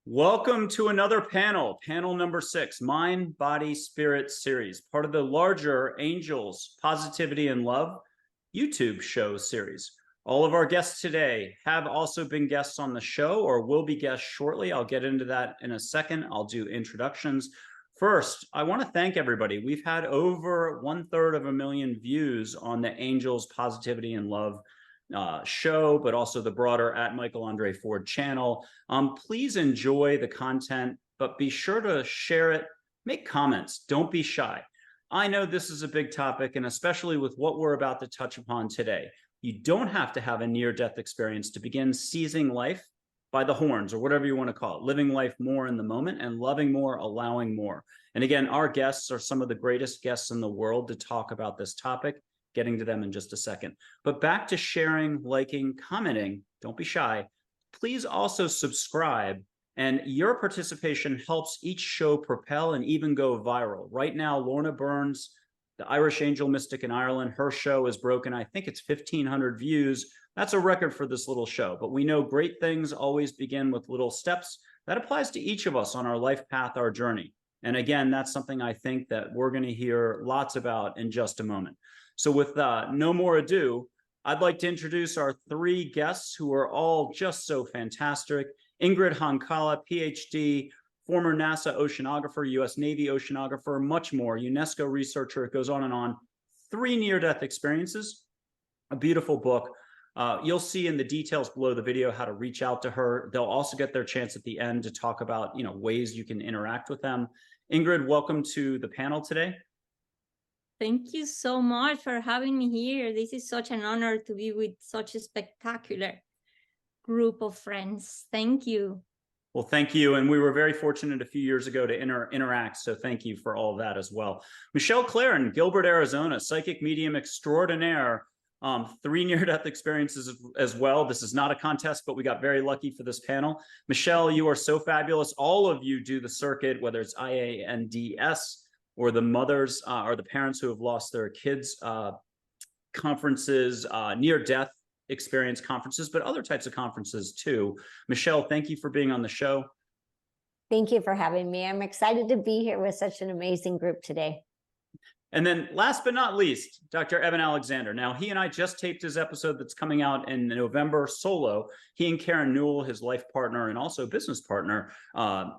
Welcome to another panel number 6, Mind, Body, Spirit series, part of the larger Angels, Positivity and Love YouTube show series. All of our guests today have also been guests on the show or will be guests shortly. I'll get into that in a second. I'll do introductions. First, I want to thank everybody. We've had over 1/3 of a million views on the Angels, Positivity and Love show, but also the broader at Michael Andre Ford channel. Please enjoy the content, but be sure to share it, make comments, don't be shy. I know this is a big topic, and especially with what we're about to touch upon today, you don't have to have a near-death experience to begin seizing life by the horns, or whatever you want to call it, living life more in the moment and loving more, allowing more. And again, our guests are some of the greatest guests in the world to talk about this topic. Getting to them in just a second. But back to sharing, liking, commenting, don't be shy. Please also subscribe, and your participation helps each show propel and even go viral. Right now, Lorna Burns, the Irish angel mystic in Ireland, her show is broken. I think it's 1,500 views. That's a record for this little show, but we know great things always begin with little steps. That applies to each of us on our life path, our journey. And again, that's something I think that we're going to hear lots about in just a moment. So with no more ado, I'd like to introduce our 3 guests who are all just so fantastic. INGRID HONKALA, PhD, former NASA oceanographer, US Navy oceanographer, much more, UNESCO researcher, it goes on and on. 3 near-death experiences, a beautiful book. You'll see in the details below the video how to reach out to her. They'll also get their chance at the end to talk about, ways you can interact with them. INGRID, welcome to the panel today. Thank you so much for having me here. This is such an honor to be with such a spectacular group of friends. Thank you. Well, thank you. And we were very fortunate a few years ago to interact. So thank you for all of that as well. Michelle Clare in Gilbert, Arizona, psychic medium extraordinaire. 3 near-death experiences as well. This is not a contest, but we got very lucky for this panel. Michelle, you are so fabulous. All of you do the circuit, whether it's INDEs, or the mothers or the parents who have lost their kids conferences, near-death experience conferences, but other types of conferences too. Michelle, thank you for being on the show. Thank you for having me. I'm excited to be here with such an amazing group today. And then last but not least, Dr. Eben Alexander. Now, he and I just taped his episode that's coming out in November solo. He and Karen Newell, his life partner and also business partner,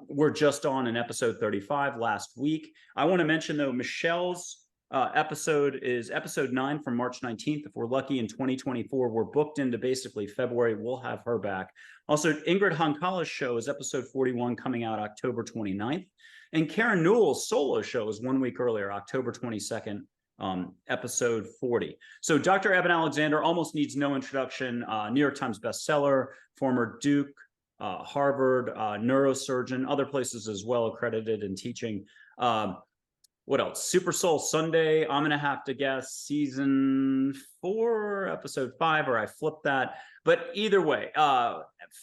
were just on in episode 35 last week. I want to mention, though, Michelle's episode is episode 9 from March 19th. If we're lucky in 2024, we're booked into basically February. We'll have her back. Also, INGRID HONKALA's show is episode 41 coming out October 29th. And Karen Newell's solo show is 1 week earlier, October 22nd, episode 40. So Dr. Eben Alexander almost needs no introduction. New York Times bestseller, former Duke, Harvard, neurosurgeon, other places as well, accredited in teaching. What else? SuperSoul Sunday, I'm going to have to guess season 4, episode 5, or I flipped that. But either way,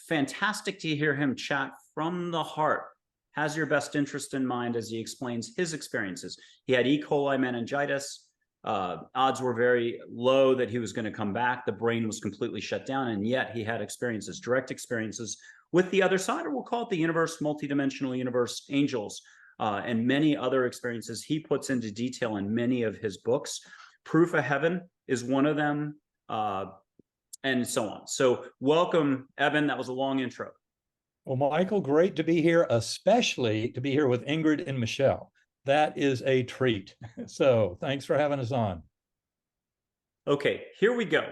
fantastic to hear him chat from the heart. Has your best interest in mind as he explains his experiences. He had E. coli meningitis. Odds were very low that he was going to come back. The brain was completely shut down, and yet he had experiences, direct experiences with the other side, or we'll call it the universe, multidimensional universe, angels, and many other experiences he puts into detail in many of his books. Proof of Heaven is one of them, and so on. So welcome, Eben. That was a long intro. Well, Michael, great to be here, especially to be here with INGRID and Michelle. That is a treat. So thanks for having us on. Okay, here we go.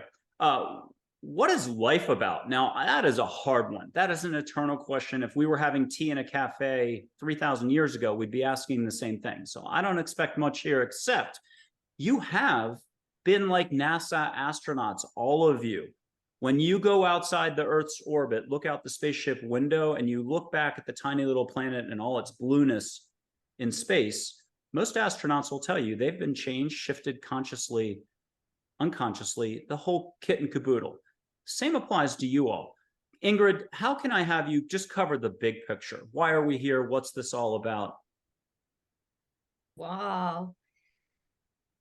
What is life about? Now, that is a hard one. That is an eternal question. If we were having tea in a cafe 3,000 years ago, we'd be asking the same thing. So I don't expect much here, except you have been like NASA astronauts, all of you. When you go outside the Earth's orbit, look out the spaceship window, and you look back at the tiny little planet and all its blueness in space, most astronauts will tell you they've been changed, shifted consciously, unconsciously, the whole kit and caboodle. Same applies to you all. INGRID, how can I have you just cover the big picture? Why are we here? What's this all about? Wow.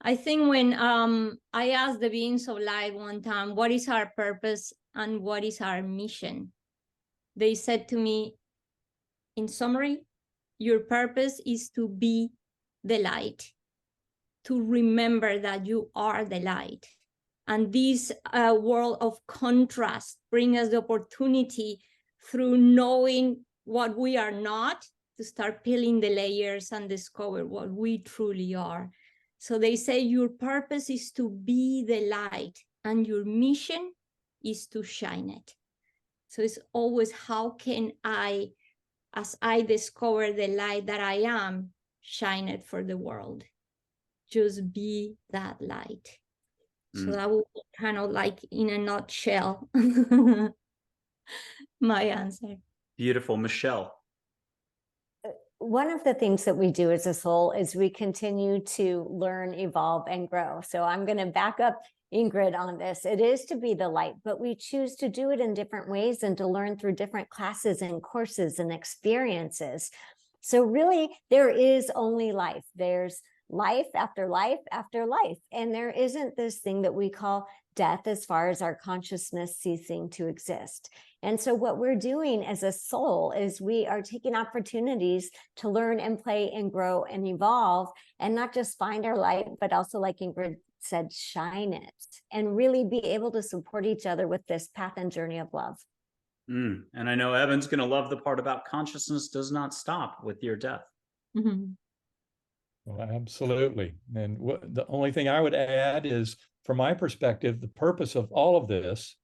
I think when I asked the beings of light one time, what is our purpose and what is our mission? They said to me, in summary, your purpose is to be the light, to remember that you are the light. And this world of contrast brings us the opportunity through knowing what we are not to start peeling the layers and discover what we truly are. So they say your purpose is to be the light and your mission is to shine it. So it's always, how can I, as I discover the light that I am, shine it for the world? Just be that light. So that would be kind of like, in a nutshell, my answer. Beautiful. Michelle. One of the things that we do as a soul is we continue to learn, evolve, and grow. So I'm going to back up Ingrid on this. It is to be the light, but we choose to do it in different ways and to learn through different classes and courses and experiences. So really, there is only life. There's life after life after life. And there isn't this thing that we call death as far as our consciousness ceasing to exist. And so what we're doing as a soul is we are taking opportunities to learn and play and grow and evolve, and not just find our light, but also, like Ingrid said, shine it and really be able to support each other with this path and journey of love. And I know Evan's going to love the part about consciousness does not stop with your death. Mm-hmm. Well, absolutely. And the only thing I would add is, from my perspective, the purpose of all of this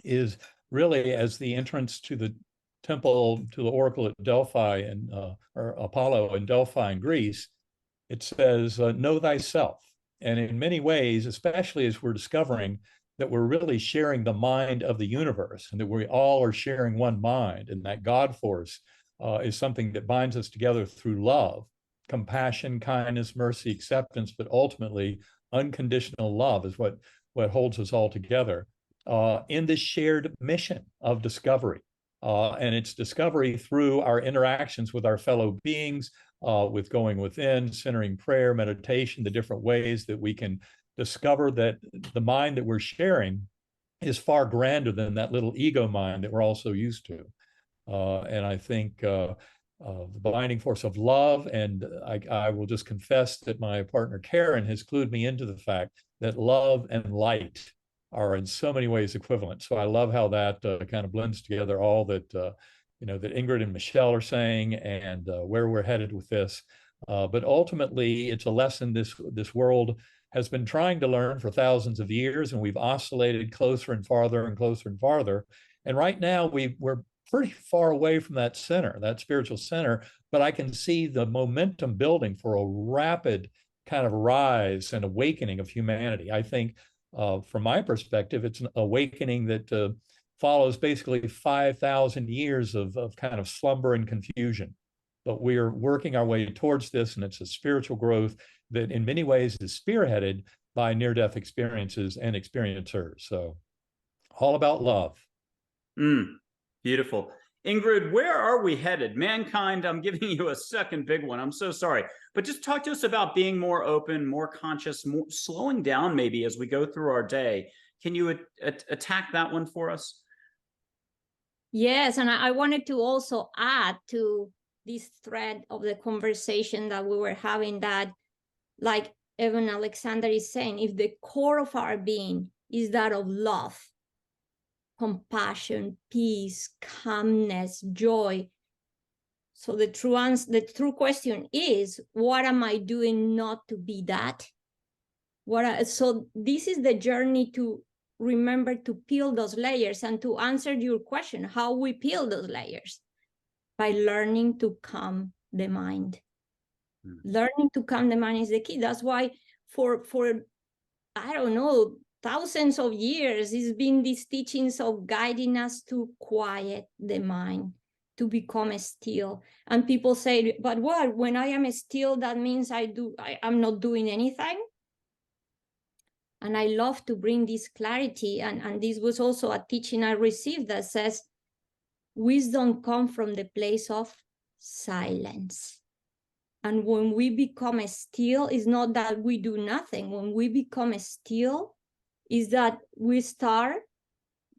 is really as the entrance to the temple, to the oracle at Delphi and or Apollo in Delphi in Greece. It says, know thyself. And in many ways, especially as we're discovering that we're really sharing the mind of the universe and that we all are sharing one mind, and that God force is something that binds us together through love, compassion, kindness, mercy, acceptance, but ultimately unconditional love is what holds us all together in this shared mission of discovery. And it's discovery through our interactions with our fellow beings, with going within, centering prayer, meditation, the different ways that we can discover that the mind that we're sharing is far grander than that little ego mind that we're all so used to. And I think the binding force of love, and I will just confess that my partner Karen has clued me into the fact that love and light are in so many ways equivalent. So I love how that kind of blends together all that that Ingrid and Michelle are saying, and where we're headed with this. But ultimately, it's a lesson this world has been trying to learn for thousands of years, and we've oscillated closer and farther and closer and farther. And right now, we're pretty far away from that center, that spiritual center, but I can see the momentum building for a rapid kind of rise and awakening of humanity. I think from my perspective, it's an awakening that follows basically 5,000 years of kind of slumber and confusion. But we are working our way towards this, and it's a spiritual growth that in many ways is spearheaded by near-death experiences and experiencers. So all about love. Beautiful. Ingrid, where are we headed? Mankind, I'm giving you a second big one. I'm so sorry. But just talk to us about being more open, more conscious, more slowing down maybe as we go through our day. Can you attack that one for us? Yes, and I wanted to also add to this thread of the conversation that we were having, that, like Eben Alexander is saying, if the core of our being is that of love, compassion, peace, calmness, joy. So the true question is, what am I doing not to be that? So this is the journey to remember to peel those layers. And to answer your question, how we peel those layers? By learning to calm the mind. Learning to calm the mind is the key. That's why for I don't know, thousands of years, it's been these teachings of guiding us to quiet the mind, to become still. And people say, but what, when I am still, that means I'm not doing anything? And I love to bring this clarity. And this was also a teaching I received that says, wisdom comes from the place of silence. And when we become still, it's not that we do nothing. When we become still, is that we start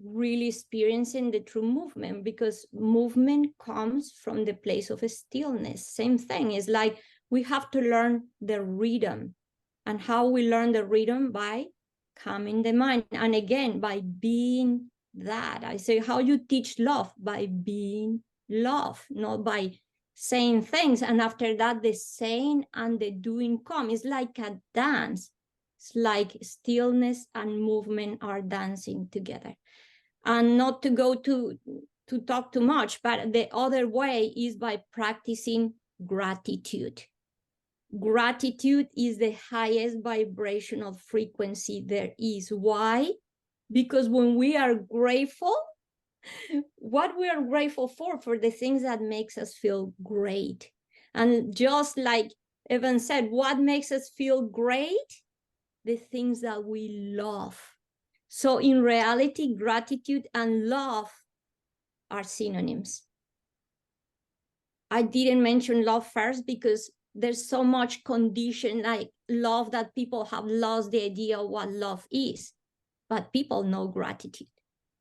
really experiencing the true movement, because movement comes from the place of stillness. Same thing, is like we have to learn the rhythm. And how we learn the rhythm? By calming the mind. And again, by being that. I say, how you teach love? By being love, not by saying things. And after that, the saying and the doing come. It's like a dance. It's like stillness and movement are dancing together. And not to go to talk too much, but the other way is by practicing gratitude. Gratitude is the highest vibrational frequency there is. Why? Because when we are grateful, what we are grateful for the things that makes us feel great. And just like Eben said, what makes us feel great? The things that we love. So in reality, gratitude and love are synonyms. I didn't mention love first because there's so much condition like love that people have lost the idea of what love is, but people know gratitude.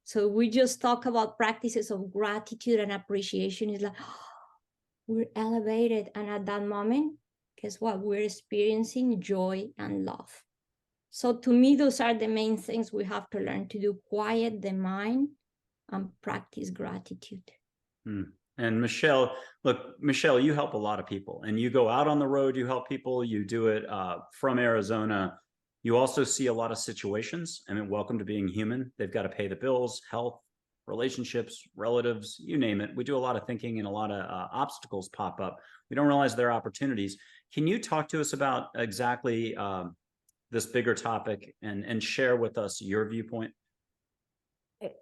So we just talk about practices of gratitude and appreciation. Is like, oh, we're elevated. And at that moment, guess what? We're experiencing joy and love. So to me, those are the main things we have to learn to do: quiet the mind and practice gratitude. And Michelle, look, Michelle, you help a lot of people, and you go out on the road, you help people, you do it from Arizona. You also see a lot of situations. I mean, welcome to being human. They've got to pay the bills, health, relationships, relatives, you name it. We do a lot of thinking and a lot of obstacles pop up. We don't realize there are opportunities. Can you talk to us about exactly this bigger topic and share with us your viewpoint?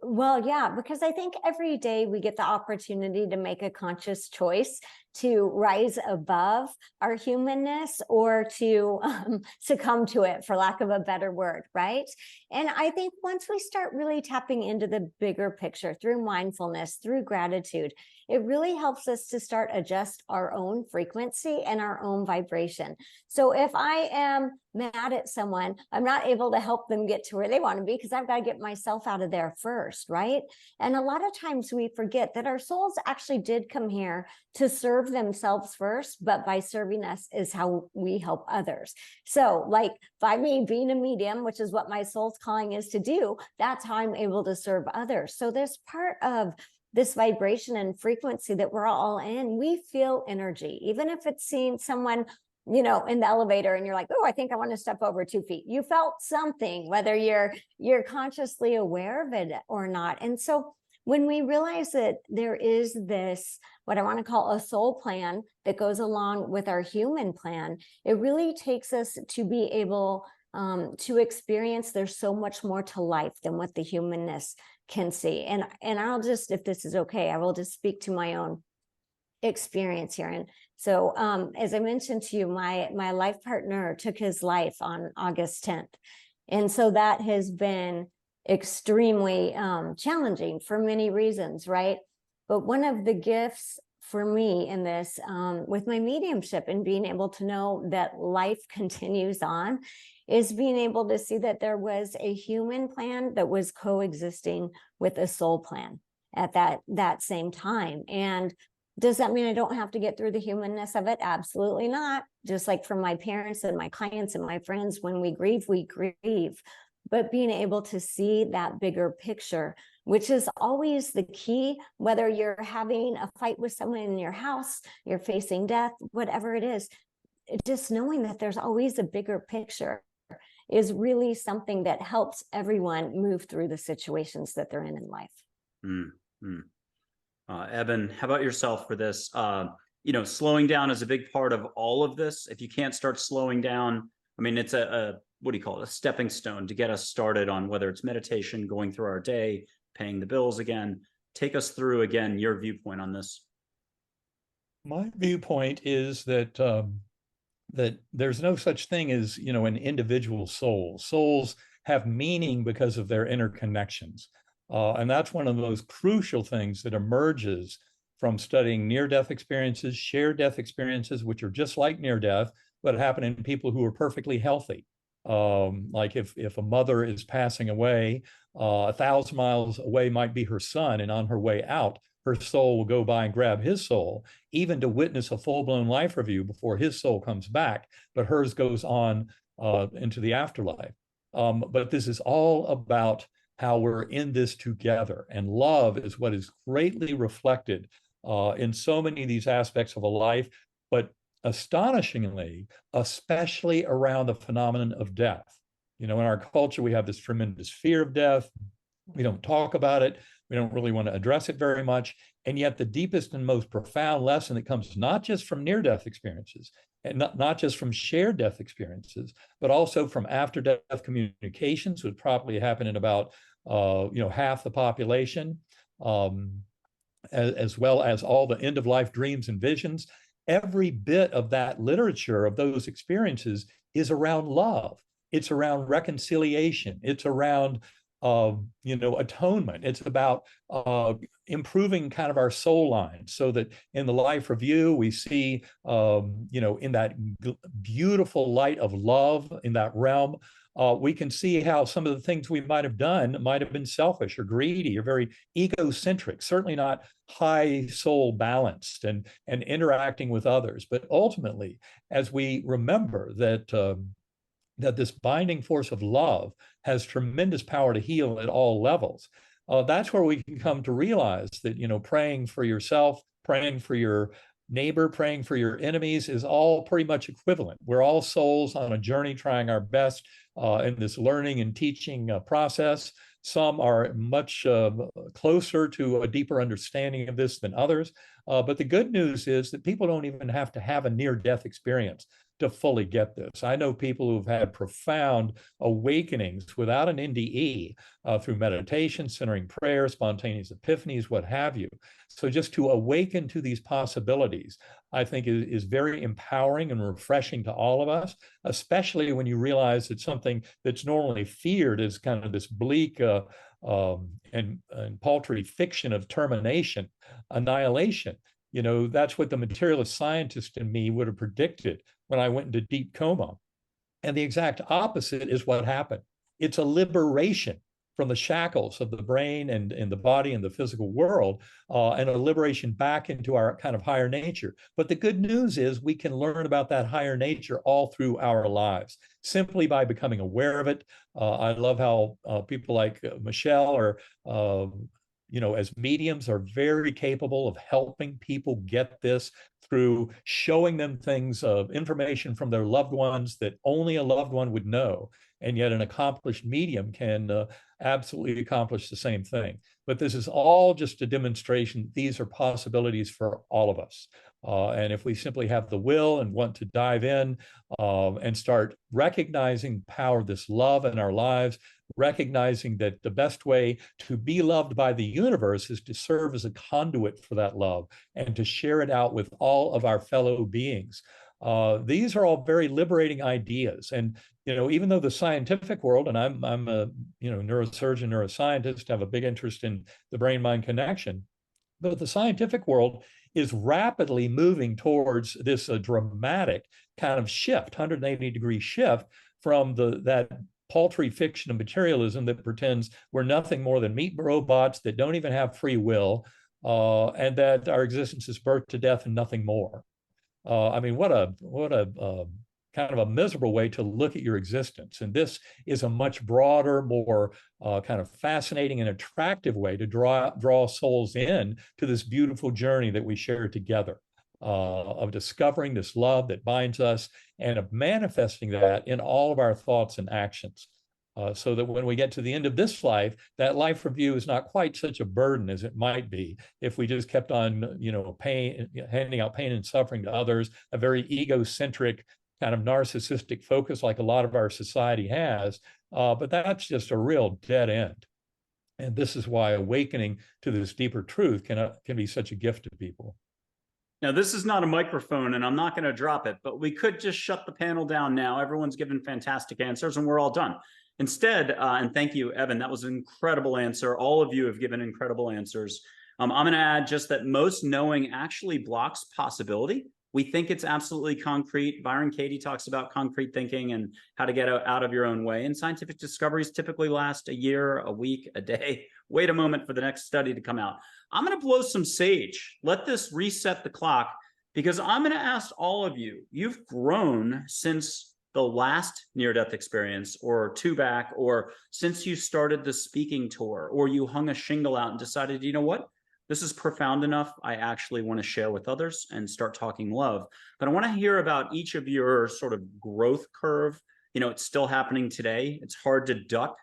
Well, yeah, because I think every day we get the opportunity to make a conscious choice to rise above our humanness or to succumb to it, for lack of a better word, right? And I think once we start really tapping into the bigger picture through mindfulness, through gratitude, it really helps us to start adjust our own frequency and our own vibration. So if I am mad at someone, I'm not able to help them get to where they want to be because I've got to get myself out of there first, right? And a lot of times we forget that our souls actually did come here to serve themselves first, but by serving us is how we help others. So like by me being a medium, which is what my soul's calling is to do, that's how I'm able to serve others. So this part of this vibration and frequency that we're all in, we feel energy, even if it's seeing someone, you know, in the elevator and you're like, oh, I think I want to step over 2 feet. You felt something, whether you're consciously aware of it or not. And so when we realize that there is this, what I want to call a soul plan that goes along with our human plan, it really takes us to be able to experience there's so much more to life than what the humanness can see. And I'll just, if this is okay, I will just speak to my own experience here. And so as I mentioned to you, my life partner took his life on August 10th. And so that has been extremely challenging for many reasons, right? But one of the gifts for me in this, with my mediumship and being able to know that life continues on, is being able to see that there was a human plan that was coexisting with a soul plan at that same time. And does that mean I don't have to get through the humanness of it? Absolutely not. Just like for my parents and my clients and my friends, when we grieve, we grieve. But being able to see that bigger picture, which is always the key, whether you're having a fight with someone in your house, you're facing death, whatever it is, just knowing that there's always a bigger picture is really something that helps everyone move through the situations that they're in life. Eben, how about yourself for this? You know, slowing down is a big part of all of this. If you can't start slowing down, I mean, it's a what do you call it? A stepping stone to get us started on whether it's meditation, going through our day, paying the bills again. Take us through again your viewpoint on this. My viewpoint is that that there's no such thing as, you know, an individual soul. Souls have meaning because of their interconnections. And that's one of those crucial things that emerges from studying near-death experiences, shared death experiences, which are just like near-death, but happen in people who are perfectly healthy. Like if a mother is passing away, 1,000 miles away might be her son, and on her way out, her soul will go by and grab his soul, even to witness a full-blown life review before his soul comes back, but hers goes on into the afterlife. But this is all about how we're in this together, and love is what is greatly reflected in so many of these aspects of a life, but astonishingly, especially around the phenomenon of death. You know, in our culture, we have this tremendous fear of death. We don't talk about it. We don't really want to address it very much. And yet the deepest and most profound lesson that comes not just from near-death experiences, and not just from shared death experiences, but also from after-death communications, would probably happen in about half the population, as well as all the end-of-life dreams and visions. Every bit of that literature, of those experiences, is around love. It's around reconciliation. It's around atonement. It's about improving kind of our soul line, so that in the life review we see, in that beautiful light of love, in that realm, we can see how some of the things we might have done might have been selfish or greedy or very egocentric, certainly not high soul balanced and interacting with others. But ultimately, as we remember that this binding force of love has tremendous power to heal at all levels, that's where we can come to realize that, praying for yourself, praying for your neighbor, praying for your enemies is all pretty much equivalent. We're all souls on a journey trying our best in this learning and teaching process. Some are much closer to a deeper understanding of this than others. But the good news is that people don't even have to have a near-death experience to fully get this. I know people who've had profound awakenings without an NDE through meditation, centering prayer, spontaneous epiphanies, what have you. So just to awaken to these possibilities, I think is very empowering and refreshing to all of us, especially when you realize that something that's normally feared is kind of this bleak and paltry fiction of termination, annihilation. That's what the materialist scientist in me would have predicted when I went into deep coma. And the exact opposite is what happened. It's a liberation from the shackles of the brain and the body and the physical world, and a liberation back into our kind of higher nature. But the good news is we can learn about that higher nature all through our lives, simply by becoming aware of it. I love how people like Michelle are as mediums, are very capable of helping people get this through showing them things of information from their loved ones that only a loved one would know. And yet an accomplished medium can absolutely accomplish the same thing. But this is all just a demonstration. These are possibilities for all of us. And if we simply have the will and want to dive in and start recognizing the power of this love in our lives, recognizing that the best way to be loved by the universe is to serve as a conduit for that love and to share it out with all of our fellow beings. These are all very liberating ideas. And, even though the scientific world, and I'm a, neurosurgeon, neuroscientist, have a big interest in the brain-mind connection, but the scientific world is rapidly moving towards this dramatic kind of shift, 180-degree shift from that paltry fiction of materialism that pretends we're nothing more than meat robots that don't even have free will, and that our existence is birth to death and nothing more. What a kind of a miserable way to look at your existence. And this is a much broader, more kind of fascinating and attractive way to draw souls in to this beautiful journey that we share together, of discovering this love that binds us and of manifesting that in all of our thoughts and actions. So that when we get to the end of this life, that life review is not quite such a burden as it might be if we just kept on, handing out pain and suffering to others, a very egocentric kind of narcissistic focus like a lot of our society has. But that's just a real dead end. And this is why awakening to this deeper truth can be such a gift to people. Now, this is not a microphone, and I'm not going to drop it, but we could just shut the panel down now. Everyone's given fantastic answers, and we're all done. Instead, and thank you, Eben, that was an incredible answer. All of you have given incredible answers. I'm going to add just that most knowing actually blocks possibility. We think it's absolutely concrete. Byron Katie talks about concrete thinking and how to get out of your own way. And scientific discoveries typically last a year, a week, a day. Wait a moment for the next study to come out. I'm going to blow some sage. Let this reset the clock, because I'm going to ask all of you, you've grown since the last near-death experience or two back, or since you started the speaking tour, or you hung a shingle out and decided, you know what? This is profound enough. I actually want to share with others and start talking love. But I want to hear about each of your sort of growth curve. You know, it's still happening today. It's hard to duck.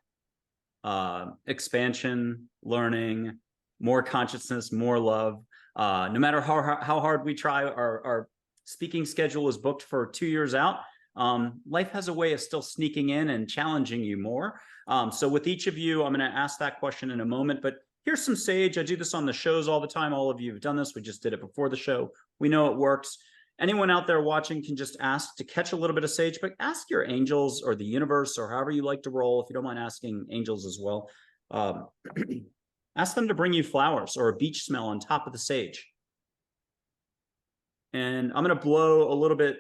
Expansion, learning, more consciousness, more love. No matter how hard we try, our speaking schedule is booked for 2 years out. Life has a way of still sneaking in and challenging you more. So with each of you, I'm going to ask that question in a moment, but here's some sage. I do this on the shows all the time. All of you have done this. We just did it before the show. We know it works. Anyone out there watching can just ask to catch a little bit of sage, but ask your angels or the universe or however you like to roll, if you don't mind asking angels as well. Ask them to bring you flowers or a beach smell on top of the sage. And I'm going to blow a little bit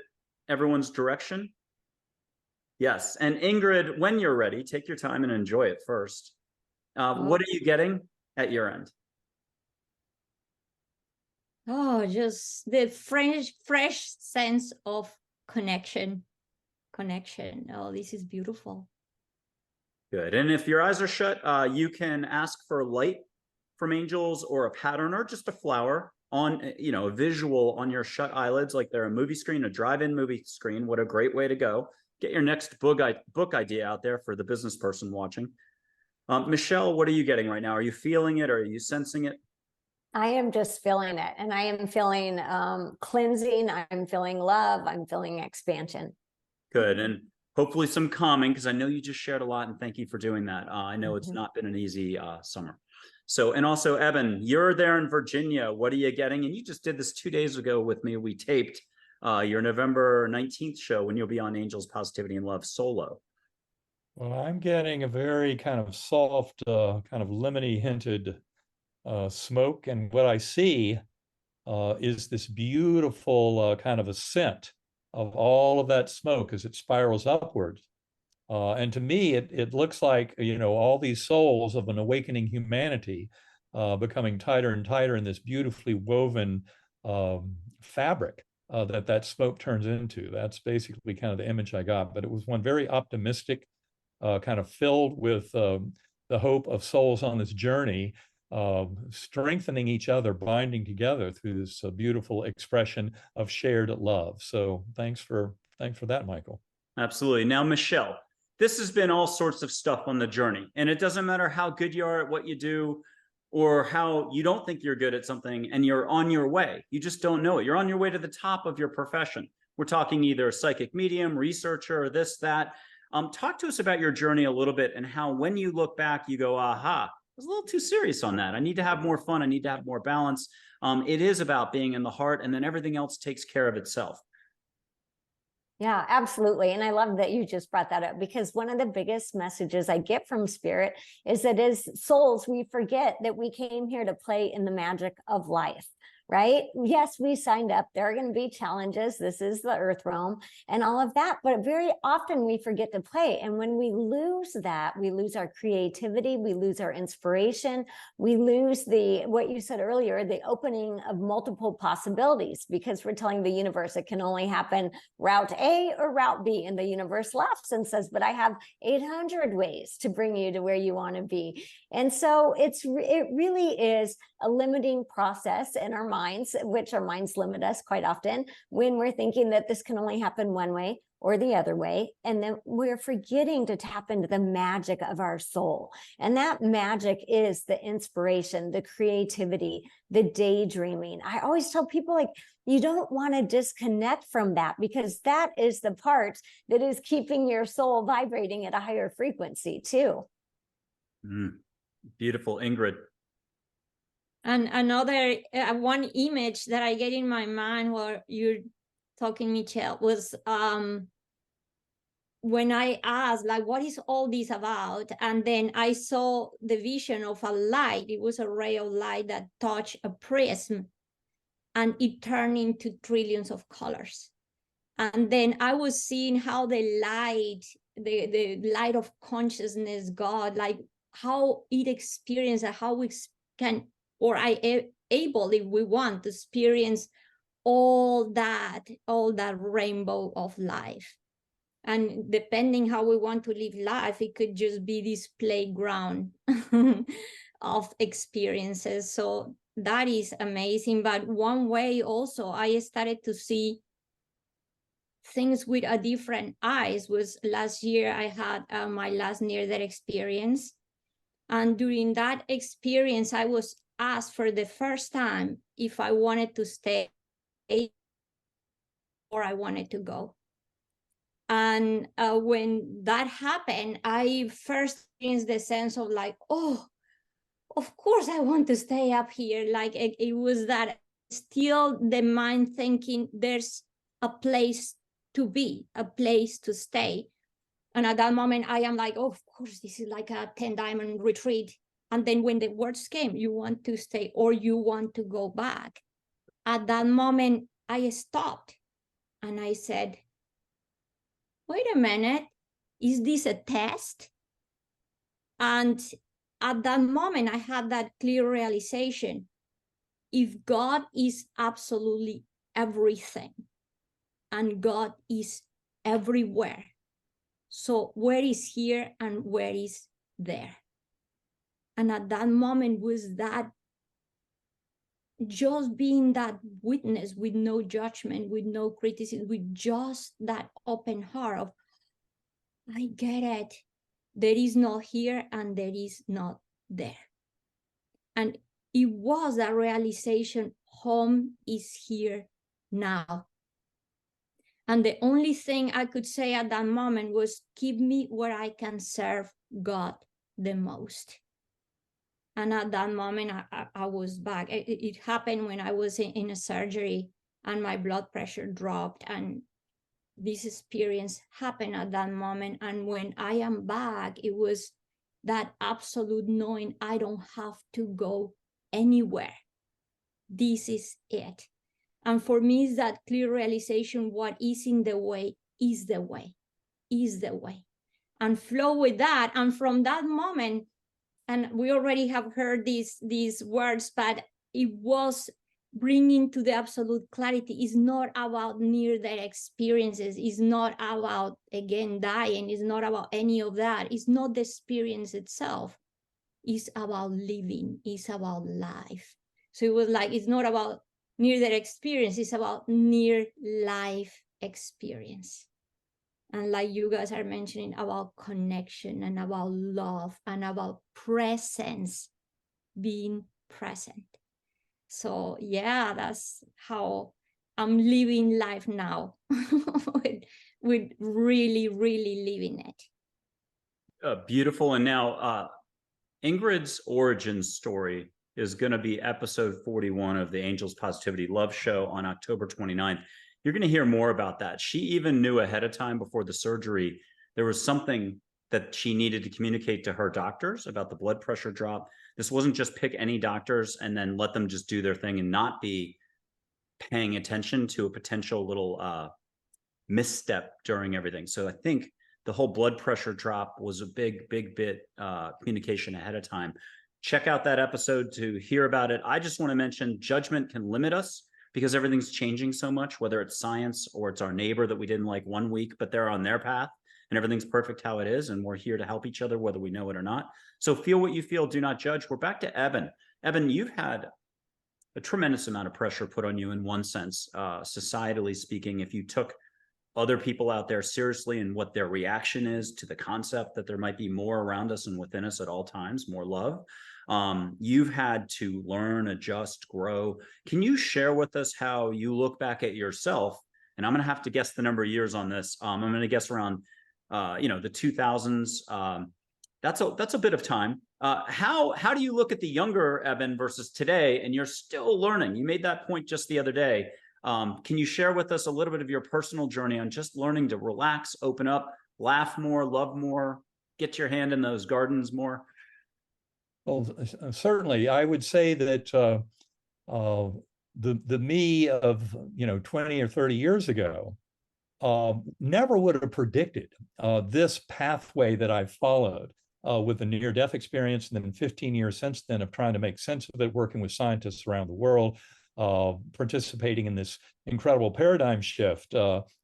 everyone's direction. Yes. And Ingrid, when you're ready, take your time and enjoy it first. What are you getting at your end? Oh, just the fresh sense of connection. Oh, this is beautiful. Good. And if your eyes are shut, you can ask for light from angels or a pattern or just a flower on, you know, a visual on your shut eyelids, like they're a movie screen, a drive-in movie screen. What a great way to go. Get your next book idea out there for the business person watching. Michelle, what are you getting right now? Are you feeling it? Or are you sensing it? I am just feeling it. And I am feeling cleansing. I'm feeling love. I'm feeling expansion. Good. And hopefully some calming, because I know you just shared a lot, and thank you for doing that. I know it's not been an easy summer. So, and also, Eben, you're there in Virginia. What are you getting? And you just did this 2 days ago with me. We taped your November 19th show when you'll be on Angels, Positivity, and Love solo. Well, I'm getting a very kind of soft, kind of lemony hinted smoke. And what I see is this beautiful kind of ascent of all of that smoke as it spirals upwards. And to me, it looks like, you know, all these souls of an awakening humanity becoming tighter and tighter in this beautifully woven fabric that smoke turns into. That's basically kind of the image I got. But it was one very optimistic, kind of filled with the hope of souls on this journey, strengthening each other, binding together through this beautiful expression of shared love. So thanks for that, Michael. Absolutely. Now, Michelle, this has been all sorts of stuff on the journey, and it doesn't matter how good you are at what you do or how you don't think you're good at something and you're on your way. You just don't know it. You're on your way to the top of your profession. We're talking either psychic medium, researcher, or this, that. Talk to us about your journey a little bit and how when you look back, you go, aha, I was a little too serious on that. I need to have more fun. I need to have more balance. It is about being in the heart, and then everything else takes care of itself. Yeah, absolutely. And I love that you just brought that up, because one of the biggest messages I get from Spirit is that as souls, we forget that we came here to play in the magic of life. Right? Yes, we signed up. There are going to be challenges. This is the earth realm and all of that. But very often we forget to play. And when we lose that, we lose our creativity. We lose our inspiration. We lose what you said earlier, the opening of multiple possibilities, because we're telling the universe it can only happen route A or route B. And the universe laughs and says, but I have 800 ways to bring you to where you want to be. And so it really is a limiting process in our minds, which our minds limit us quite often when we're thinking that this can only happen one way or the other way. And then we're forgetting to tap into the magic of our soul. And that magic is the inspiration, the creativity, the daydreaming. I always tell people, like, you don't want to disconnect from that, because that is the part that is keeping your soul vibrating at a higher frequency too. Beautiful. Ingrid. And another one image that I get in my mind while you're talking, Michelle, was when I asked, like, what is all this about? And then I saw the vision of a light. It was a ray of light that touched a prism. and it turned into trillions of colors. And then I was seeing how the light of consciousness, God, like how it experienced, how we can, or able, if we want, to experience all that rainbow of life. And depending how we want to live life, it could just be this playground of experiences. So that is amazing. But one way also I started to see things with a different eyes was last year. I had my last near-death experience. And during that experience, I was asked for the first time if I wanted to stay or I wanted to go. And when that happened, I first experienced the sense of like, oh, of course I want to stay up here. Like it was that still the mind thinking there's a place to be, a place to stay. And at that moment, I am like, oh, of course, this is like a 10-diamond retreat. And then when the words came, you want to stay or you want to go back. At that moment, I stopped and I said, wait a minute, is this a test? And at that moment, I had that clear realization. If God is absolutely everything, and God is everywhere, so where is here and where is there? And at that moment was that just being that witness with no judgment, with no criticism, with just that open heart of, I get it. There is not here and there is not there. And it was that realization, home is here now. And the only thing I could say at that moment was, keep me where I can serve God the most. And at that moment, I was back. It happened when I was in a surgery and my blood pressure dropped. And this experience happened at that moment. And when I am back, it was that absolute knowing I don't have to go anywhere. This is it. And for me, it's that clear realization, what is in the way is the way, is the way. And flow with that. And from that moment, and we already have heard these words, but it was bringing to the absolute clarity. Is not about near-death experiences. It's not about, again, dying. It's not about any of that. It's not the experience itself. It's about living. It's about life. So it was like, it's not about near-death experience. It's about near-life experience. And like you guys are mentioning about connection and about love and about presence, being present. So yeah, that's how I'm living life now with really, really living it. Beautiful. And now Ingrid's origin story is going to be episode 41 of the Angels Positivity Love Show on October 29th. You're going to hear more about that. She even knew ahead of time before the surgery, there was something that she needed to communicate to her doctors about the blood pressure drop. This wasn't just pick any doctors and then let them just do their thing and not be paying attention to a potential little misstep during everything. So I think the whole blood pressure drop was a big bit communication ahead of time. Check out that episode to hear about it. I just want to mention judgment can limit us because everything's changing so much, whether it's science or it's our neighbor that we didn't like one week, but they're on their path and everything's perfect how it is. And we're here to help each other, whether we know it or not. So feel what you feel, do not judge. We're back to Eben. Eben, you've had a tremendous amount of pressure put on you in one sense, societally speaking. If you took other people out there seriously and what their reaction is to the concept that there might be more around us and within us at all times, more love. You've had to learn, adjust, grow. Can you share with us how you look back at yourself? And I'm going to have to guess the number of years on this. I'm going to guess around, the 2000s. That's a bit of time. How do you look at the younger Eben versus today? And you're still learning. You made that point just the other day. Can you share with us a little bit of your personal journey on just learning to relax, open up, laugh more, love more, get your hand in those gardens more? Well, certainly, I would say that the me of 20 or 30 years ago never would have predicted this pathway that I've followed with the near-death experience, and then 15 years since then of trying to make sense of it, working with scientists around the world, participating in this incredible paradigm shift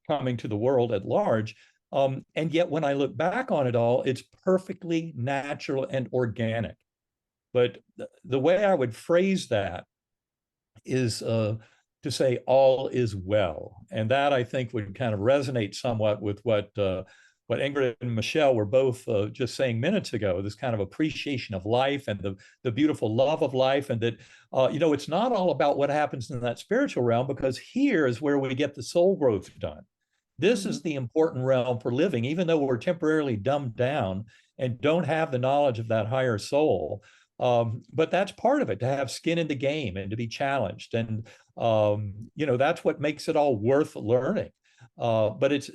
coming to the world at large. And yet when I look back on it all, it's perfectly natural and organic. But the way I would phrase that is to say all is well. And that, I think, would kind of resonate somewhat with what Ingrid and Michelle were both just saying minutes ago, this kind of appreciation of life and the beautiful love of life. And that, it's not all about what happens in that spiritual realm, because here is where we get the soul growth done. This is the important realm for living, even though we're temporarily dumbed down and don't have the knowledge of that higher soul. But that's part of it, to have skin in the game and to be challenged. And, that's what makes it all worth learning. But it's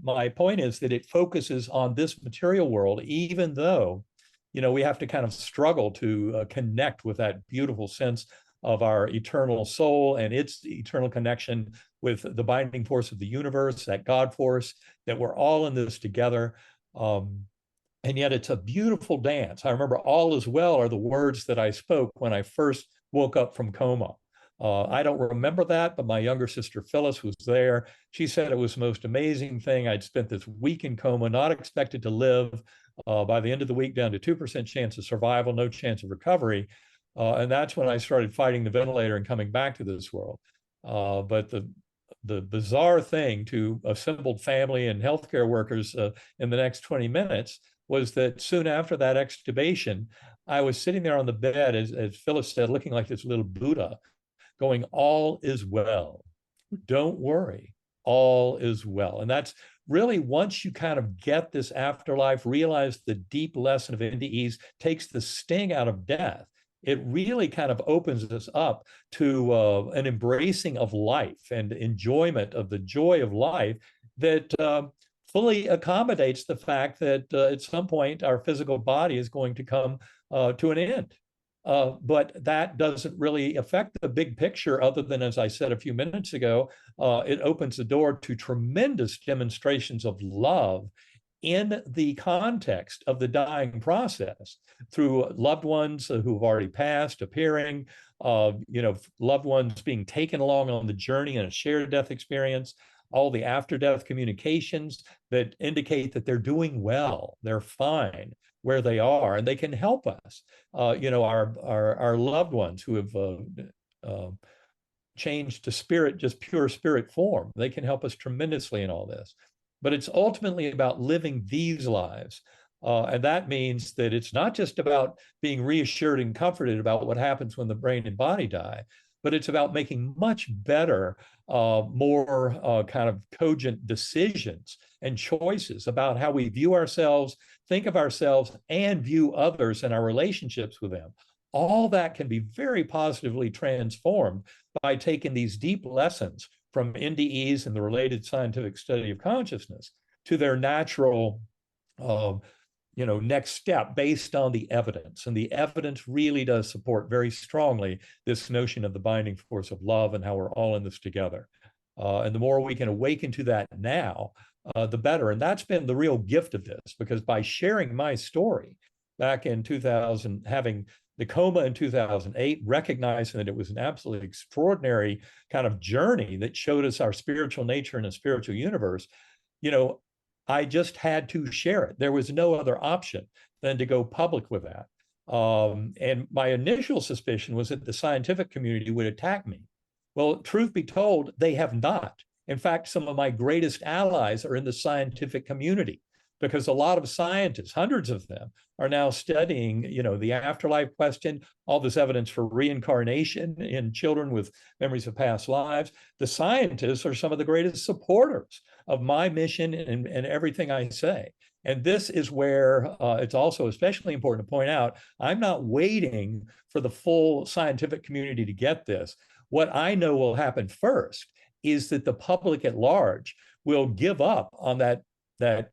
my point is that it focuses on this material world, even though, we have to kind of struggle to connect with that beautiful sense of our eternal soul and its eternal connection with the binding force of the universe, that God force, that we're all in this together. And yet it's a beautiful dance. I remember all is well are the words that I spoke when I first woke up from coma. I don't remember that, but my younger sister Phyllis was there. She said it was the most amazing thing. I'd spent this week in coma, not expected to live. By the end of the week, down to 2% chance of survival, no chance of recovery. And that's when I started fighting the ventilator and coming back to this world. But the bizarre thing to assembled family and healthcare workers in the next 20 minutes was that soon after that extubation, I was sitting there on the bed, as Phyllis said, looking like this little Buddha, going, all is well. Don't worry, all is well. And that's really, once you kind of get this afterlife, realize the deep lesson of NDEs, takes the sting out of death, it really kind of opens us up to an embracing of life and enjoyment of the joy of life that fully accommodates the fact that at some point our physical body is going to come to an end. But that doesn't really affect the big picture, other than, as I said a few minutes ago, it opens the door to tremendous demonstrations of love in the context of the dying process, through loved ones who've already passed appearing, loved ones being taken along on the journey in a shared death experience, all the after-death communications that indicate that they're doing well, they're fine where they are, and they can help us. Our loved ones who have changed to spirit, just pure spirit form, they can help us tremendously in all this. But it's ultimately about living these lives. And that means that it's not just about being reassured and comforted about what happens when the brain and body die, but it's about making much better, more kind of cogent decisions and choices about how we view ourselves, think of ourselves, and view others and our relationships with them. All that can be very positively transformed by taking these deep lessons from NDEs and the related scientific study of consciousness to their natural, next step based on the evidence. And the evidence really does support very strongly this notion of the binding force of love and how we're all in this together. And the more we can awaken to that now, the better. And that's been the real gift of this, because by sharing my story back in 2000, having the coma in 2008, recognizing that it was an absolutely extraordinary kind of journey that showed us our spiritual nature in a spiritual universe, I just had to share it. There was no other option than to go public with that. And my initial suspicion was that the scientific community would attack me. Well, truth be told, they have not. In fact, some of my greatest allies are in the scientific community, because a lot of scientists, hundreds of them, are now studying, the afterlife question, all this evidence for reincarnation in children with memories of past lives. The scientists are some of the greatest supporters of my mission and everything I say. And this is where it's also especially important to point out, I'm not waiting for the full scientific community to get this. What I know will happen first is that the public at large will give up on that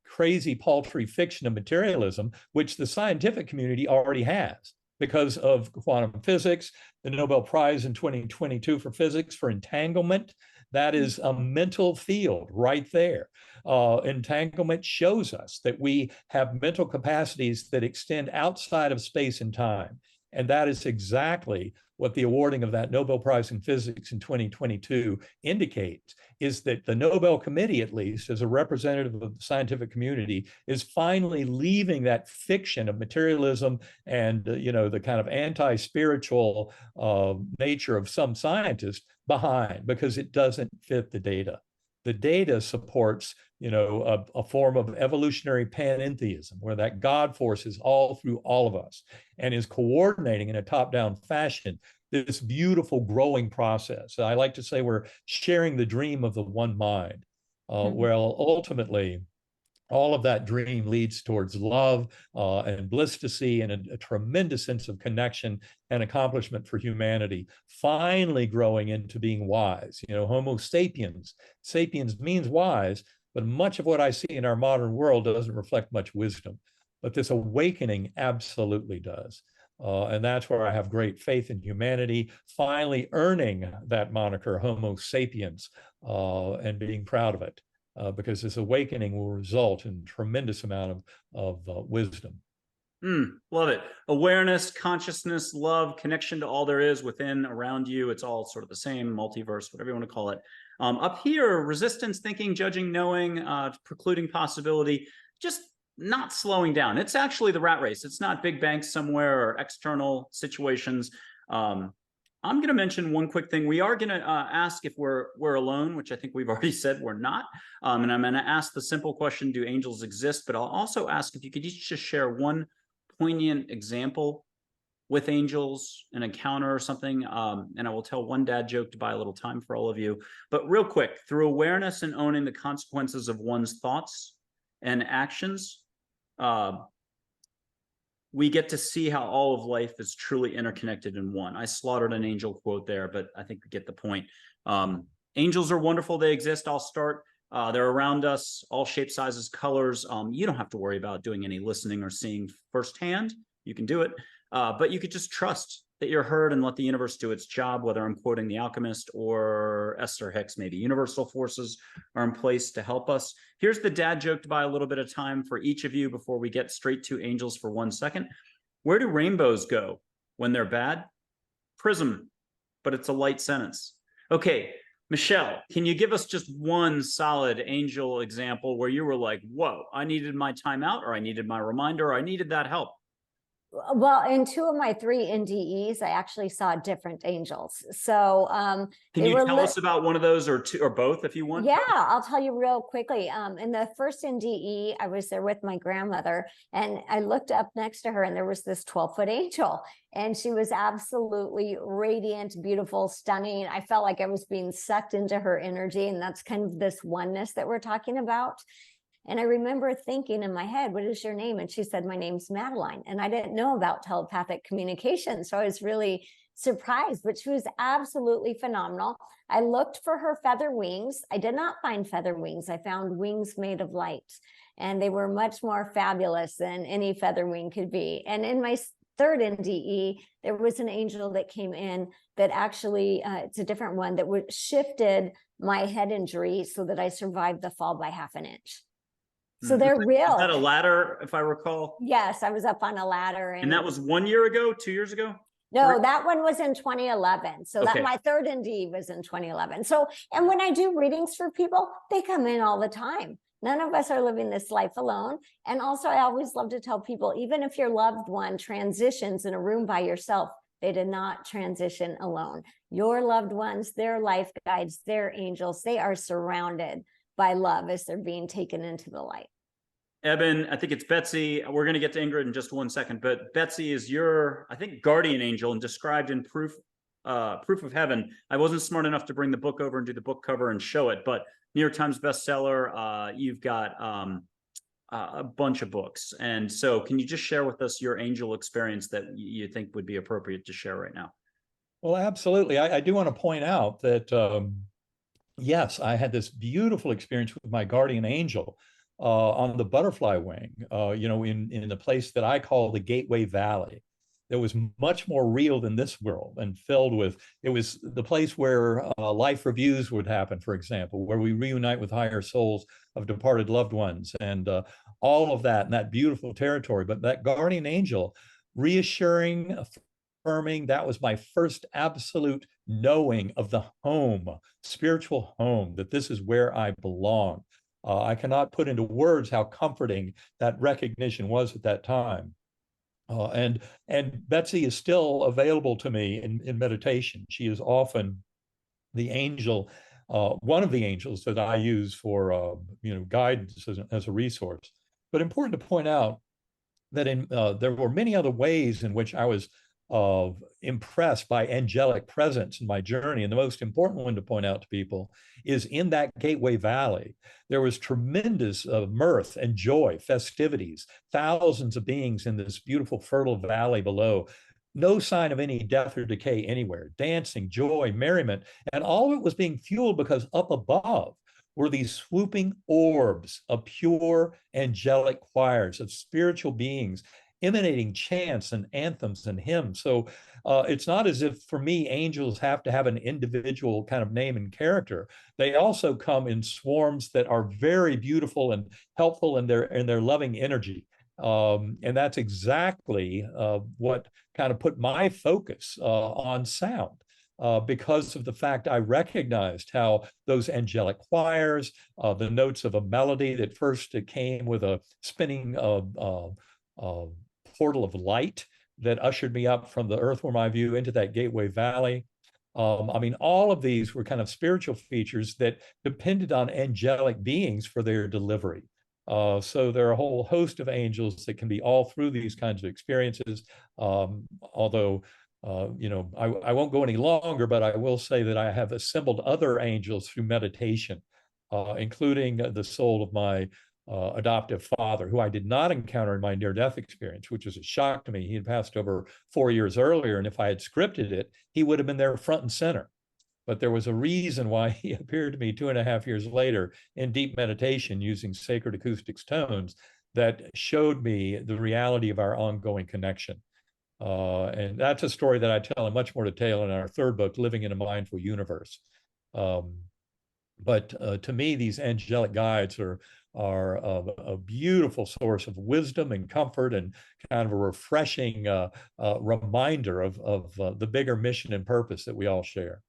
crazy paltry fiction of materialism, which the scientific community already has. because of quantum physics, the Nobel Prize in 2022 for physics for entanglement. That is a mental field right there. Entanglement shows us that we have mental capacities that extend outside of space and time. And that is exactly what the awarding of that Nobel Prize in Physics in 2022 indicates, is that the Nobel Committee, at least as a representative of the scientific community, is finally leaving that fiction of materialism and the kind of anti-spiritual nature of some scientists behind, because it doesn't fit the data. The data supports, a form of evolutionary panentheism, where that God force is all through all of us and is coordinating in a top-down fashion this beautiful growing process. I like to say we're sharing the dream of the one mind. Well, ultimately, all of that dream leads towards love and blistasy and a tremendous sense of connection and accomplishment for humanity, finally growing into being wise. Homo sapiens. Sapiens means wise, but much of what I see in our modern world doesn't reflect much wisdom. But this awakening absolutely does. And that's where I have great faith in humanity, finally earning that moniker, Homo sapiens, and being proud of it. Because this awakening will result in a tremendous amount of wisdom. Love it. Awareness, consciousness, love, connection to all there is within, around you. It's all sort of the same, multiverse, whatever you want to call it. Up here, resistance, thinking, judging, knowing, precluding possibility, just not slowing down. It's actually the rat race. It's not big banks somewhere or external situations. I'm going to mention one quick thing. We are going to ask if we're alone, which I think we've already said we're not. And I'm going to ask the simple question, do angels exist? But I'll also ask if you could each just share one poignant example with angels, an encounter or something. And I will tell one dad joke to buy a little time for all of you. But real quick, through awareness and owning the consequences of one's thoughts and actions, we get to see how all of life is truly interconnected in one. I slaughtered an angel quote there, but I think we get the point. Angels are wonderful. They exist. I'll start. They're around us, all shapes, sizes, colors. You don't have to worry about doing any listening or seeing firsthand. You can do it, but you could just trust that you're heard and let the universe do its job, whether I'm quoting The Alchemist or Esther Hicks, maybe. Universal forces are in place to help us. Here's the dad joke to buy a little bit of time for each of you before we get straight to angels for 1 second. Where do rainbows go when they're bad? Prism, but it's a light sentence. Okay, Michelle, can you give us just one solid angel example where you were like, whoa, I needed my timeout, or I needed my reminder, or I needed that help? Well, in 2 of my 3 NDEs, I actually saw different angels. So can you tell us about one of those, or two, or both, if you want? Yeah, I'll tell you real quickly. In the first NDE, I was there with my grandmother, and I looked up next to her, and there was this 12-foot angel, and she was absolutely radiant, beautiful, stunning. I felt like I was being sucked into her energy, and that's kind of this oneness that we're talking about. And I remember thinking in my head, what is your name? And she said, my name's Madeline. And I didn't know about telepathic communication. So I was really surprised, but she was absolutely phenomenal. I looked for her feather wings. I did not find feather wings. I found wings made of light, and they were much more fabulous than any feather wing could be. And in my third NDE, there was an angel that came in that actually, it's a different one, that shifted my head injury so that I survived the fall by ½ inch. So they're real. Is that a ladder, if I recall? Yes, I was up on a ladder. And that was 1 year ago, 2 years ago? No, that one was in 2011. So Okay. that my third NDE was in 2011. So, and when I do readings for people, they come in all the time. None of us are living this life alone. And also, I always love to tell people, even if your loved one transitions in a room by yourself, they did not transition alone. Your loved ones, their life guides, their angels, they are surrounded by love as they're being taken into the light. Eben, I think it's Betsy. We're going to get to Ingrid in just 1 second, but Betsy is your, I think, guardian angel, and described in Proof of Heaven. I wasn't smart enough to bring the book over and do the book cover and show it, but New York Times bestseller. You've got a bunch of books. And so can you just share with us your angel experience that you think would be appropriate to share right now? Well, absolutely. I do want to point out that, yes, I had this beautiful experience with my guardian angel on the butterfly wing, in the place that I call the Gateway Valley. that was much more real than this world and filled with, it was the place where life reviews would happen, for example, where we reunite with higher souls of departed loved ones, and all of that in that beautiful territory. But that guardian angel, reassuring, affirming, that was my first absolute knowing of the home, spiritual home, that this is where I belong. I cannot put into words how comforting that recognition was at that time. And Betsy is still available to me in meditation. She is often the angel, one of the angels that I use for guidance as a resource. But important to point out that there were many other ways in which I was impressed by angelic presence in my journey. And the most important one to point out to people is in that Gateway Valley, there was tremendous mirth and joy, festivities, thousands of beings in this beautiful, fertile valley below. No sign of any death or decay anywhere, dancing, joy, merriment, and all of it was being fueled because up above were these swooping orbs of pure angelic choirs of spiritual beings emanating chants and anthems and hymns. So it's not as if, for me, angels have to have an individual kind of name and character. They also come in swarms that are very beautiful and helpful in their loving energy. And that's exactly what kind of put my focus on sound. Because of the fact I recognized how those angelic choirs, the notes of a melody that first came with a spinning portal of light that ushered me up from the earthworm eye view into that Gateway Valley. I mean, all of these were kind of spiritual features that depended on angelic beings for their delivery. So there are a whole host of angels that can be all through these kinds of experiences. Although, I won't go any longer, but I will say that I have assembled other angels through meditation, including the soul of my adoptive father, who I did not encounter in my near-death experience, which was a shock to me. He had passed over 4 years earlier, and if I had scripted it, he would have been there front and center. But there was a reason why he appeared to me 2.5 years later in deep meditation using sacred acoustics tones that showed me the reality of our ongoing connection. And that's a story that I tell in much more detail in our third book, Living in a Mindful Universe. But to me, these angelic guides are a beautiful source of wisdom and comfort, and kind of a refreshing reminder of the bigger mission and purpose that we all share.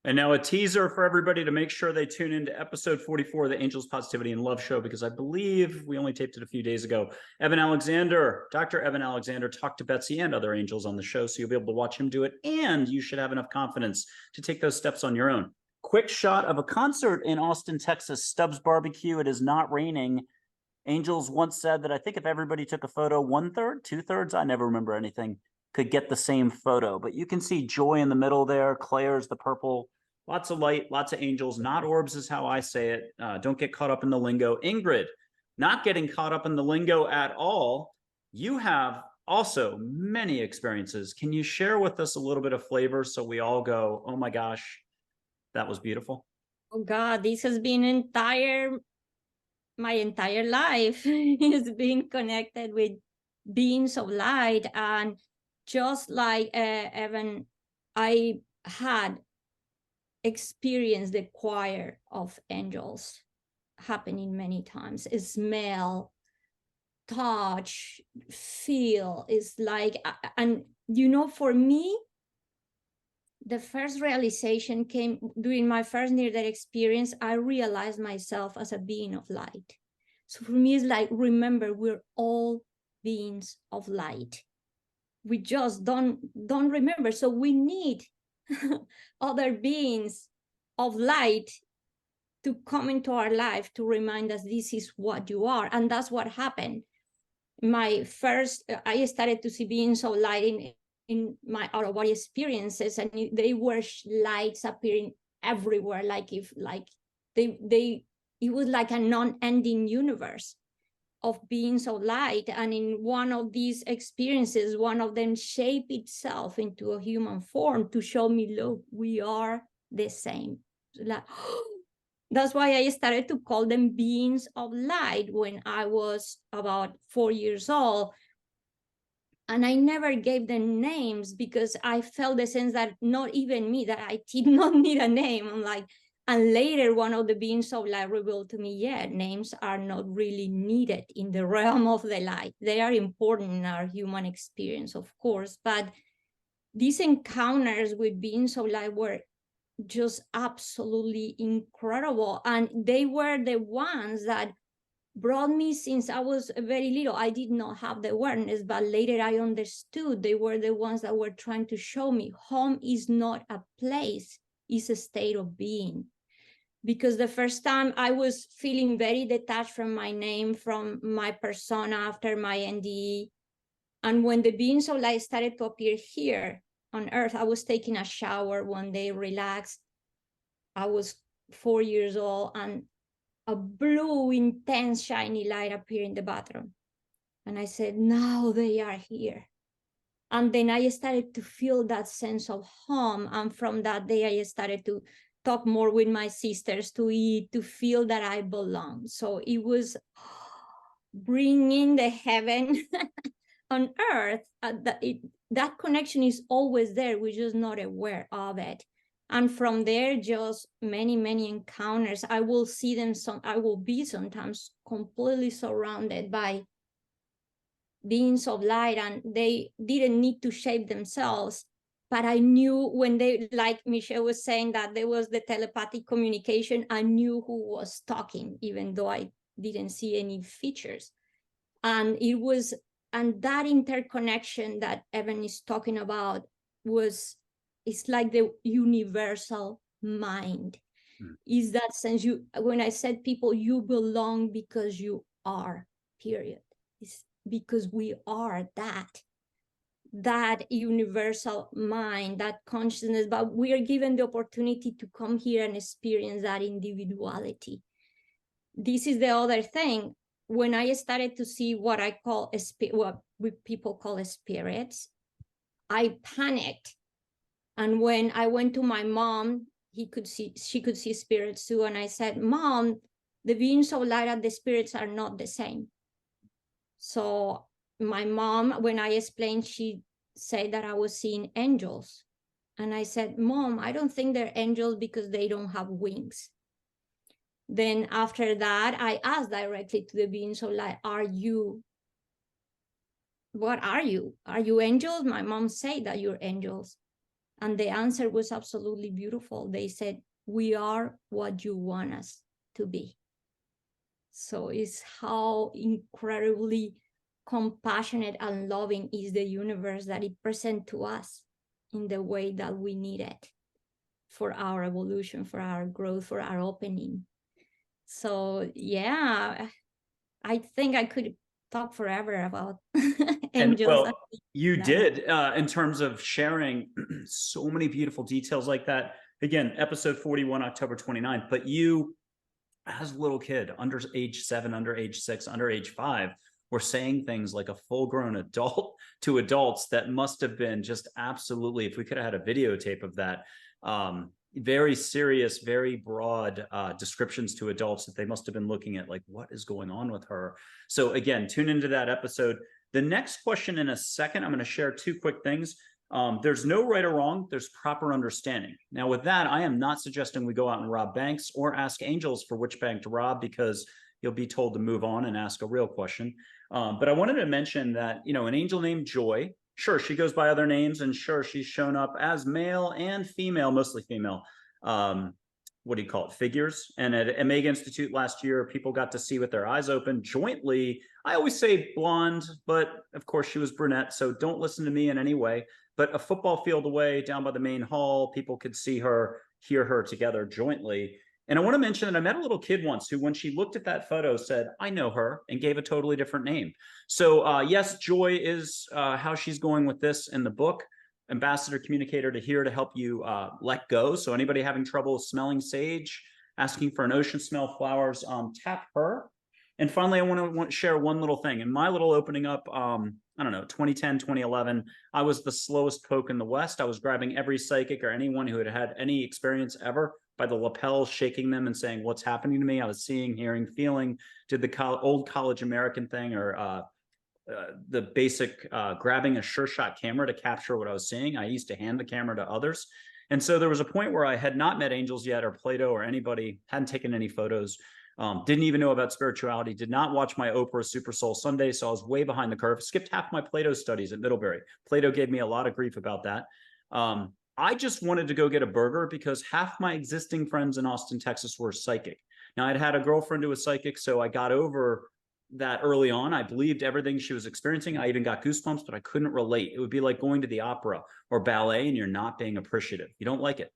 And now a teaser for everybody to make sure they tune into episode 44 of the Angels, Positivity, and Love Show, because I believe we only taped it a few days ago. Dr. Eben Alexander talked to Betsy and other angels on the show, so you'll be able to watch him do it, and you should have enough confidence to take those steps on your own. Quick shot of a concert in Austin, Texas, Stubbs Barbecue. It is not raining. Angels once said that I think if everybody took a photo, 1/3, 2/3, I never remember anything, could get the same photo. But you can see joy in the middle there. Claire's the purple. Lots of light, lots of angels, not orbs is how I say it. Don't get caught up in the lingo. Ingrid, not getting caught up in the lingo at all. You have also many experiences. Can you share with us a little bit of flavor so we all go, oh my gosh, that was beautiful? Oh God, this has been my entire life is being connected with beings of light. And just like Evan, I had experienced the choir of angels happening many times. Smell, touch, feel is like, and for me, the first realization came during my first near-death experience. I realized myself as a being of light. So for me, it's like, remember, we're all beings of light. We just don't remember. So we need other beings of light to come into our life to remind us this is what you are. And that's what happened. I started to see beings of light in my out-of-body experiences, and they were lights appearing everywhere, it was like a non-ending universe of beings of light. And in one of these experiences, one of them shaped itself into a human form to show me, look, we are the same. That's why I started to call them beings of light when I was about 4 years old. And I never gave them names because I felt the sense that not even me, that I did not need a name. I'm like, and later one of the beings of light revealed to me, yeah, names are not really needed in the realm of the light. They are important in our human experience, of course, but these encounters with beings of light were just absolutely incredible. And they were the ones that brought me since I was very little. I did not have the awareness, but later I understood they were the ones that were trying to show me home is not a place, it's a state of being. Because the first time I was feeling very detached from my name, from my persona after my NDE. And when the beings of light started to appear here on Earth, I was taking a shower one day, relaxed. I was 4 years old, and a blue, intense, shiny light appeared in the bathroom. And I said, now they are here. And then I started to feel that sense of home. And from that day, I started to talk more with my sisters, to eat, to feel that I belong. So it was bringing the heaven on earth. That connection is always there. We're just not aware of it. And from there, just many, many encounters. I will see them, I will be sometimes completely surrounded by beings of light, and they didn't need to shape themselves. But I knew when they, like Michelle was saying, that there was the telepathic communication, I knew who was talking, even though I didn't see any features. And it was, and that interconnection that Eben is talking about it's like the universal mind. Is that sense, when I said people, you belong because you are, period. It's because we are that universal mind, that consciousness, but we are given the opportunity to come here and experience that individuality. This is the other thing. When I started to see what I call what people call spirits, I panicked. And when I went to my mom, she could see spirits too. And I said, Mom, the beings of light and the spirits are not the same. So my mom, when I explained, she said that I was seeing angels. And I said, Mom, I don't think they're angels because they don't have wings. Then after that, I asked directly to the beings of light, what are you? Are you angels? My mom said that you're angels. And the answer was absolutely beautiful. They said, we are what you want us to be. So it's how incredibly compassionate and loving is the universe that it presents to us in the way that we need it for our evolution, for our growth, for our opening. So yeah, I think I could talk forever about angels. And well, you did in terms of sharing so many beautiful details like that. Again, episode 41, October 29th, but you, as a little kid, under age 7, under age 6, under age 5, were saying things like a full-grown adult to adults that must have been just absolutely, if we could have had a videotape of that, very serious, very broad descriptions to adults that they must have been looking at like, what is going on with her? So again, tune into that episode. The next question in a second, I'm going to share 2 quick things. There's no right or wrong, there's proper understanding. Now with that, I am not suggesting we go out and rob banks or ask angels for which bank to rob, because you'll be told to move on and ask a real question. But I wanted to mention that, you know, an angel named Joy, sure, she goes by other names, and sure, she's shown up as male and female, mostly female, what do you call it, figures. And at Omega Institute last year, people got to see with their eyes open jointly. I always say blonde, but of course she was brunette, so don't listen to me in any way. But a football field away down by the main hall, people could see her, hear her together jointly. And I want to mention that I met a little kid once who, when she looked at that photo, said, I know her, and gave a totally different name. So yes, Joy is how she's going with this in the book. Ambassador communicator to here to help you let go. So anybody having trouble smelling sage, asking for an ocean smell flowers, tap her. And finally, I want to share one little thing. In my little opening up, I don't know, 2010, 2011, I was the slowest poke in the West. I was grabbing every psychic or anyone who had had any experience ever by the lapel, shaking them and saying, what's happening to me? I was seeing, hearing, feeling, did the old college American thing, or the basic grabbing a sure shot camera to capture what I was seeing. I used to hand the camera to others. And so there was a point where I had not met angels yet, or Plato, or anybody, hadn't taken any photos, didn't even know about spirituality, did not watch my Oprah SuperSoul Sunday. So I was way behind the curve, skipped half my Plato studies at Middlebury. Plato gave me a lot of grief about that. I just wanted to go get a burger because half my existing friends in Austin, Texas were psychic. Now, I'd had a girlfriend who was psychic, so I got over that early on. I believed everything she was experiencing. I even got goosebumps, but I couldn't relate. It would be like going to the opera or ballet and you're not being appreciative. You don't like it.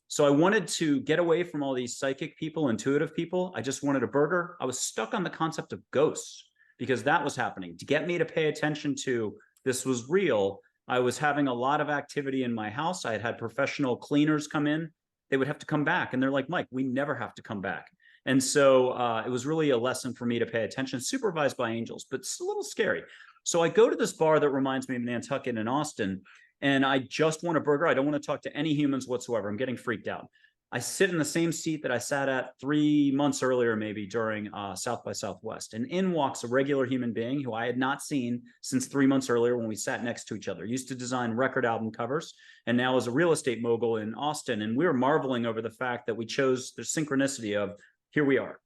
So I wanted to get away from all these psychic people, intuitive people. I just wanted a burger. I was stuck on the concept of ghosts because that was happening. To get me to pay attention to this was real, I was having a lot of activity in my house. I had had professional cleaners come in. They would have to come back. And they're like, Mike, we never have to come back. And so it was really a lesson for me to pay attention, supervised by angels, but it's a little scary. So I go to this bar that reminds me of Nantucket in Austin, and I just want a burger. I don't want to talk to any humans whatsoever. I'm getting freaked out. I sit in the same seat that I sat at 3 months earlier, maybe during South by Southwest. And in walks a regular human being who I had not seen since 3 months earlier when we sat next to each other. Used to design record album covers and now is a real estate mogul in Austin. And we were marveling over the fact that we chose the synchronicity of here we are.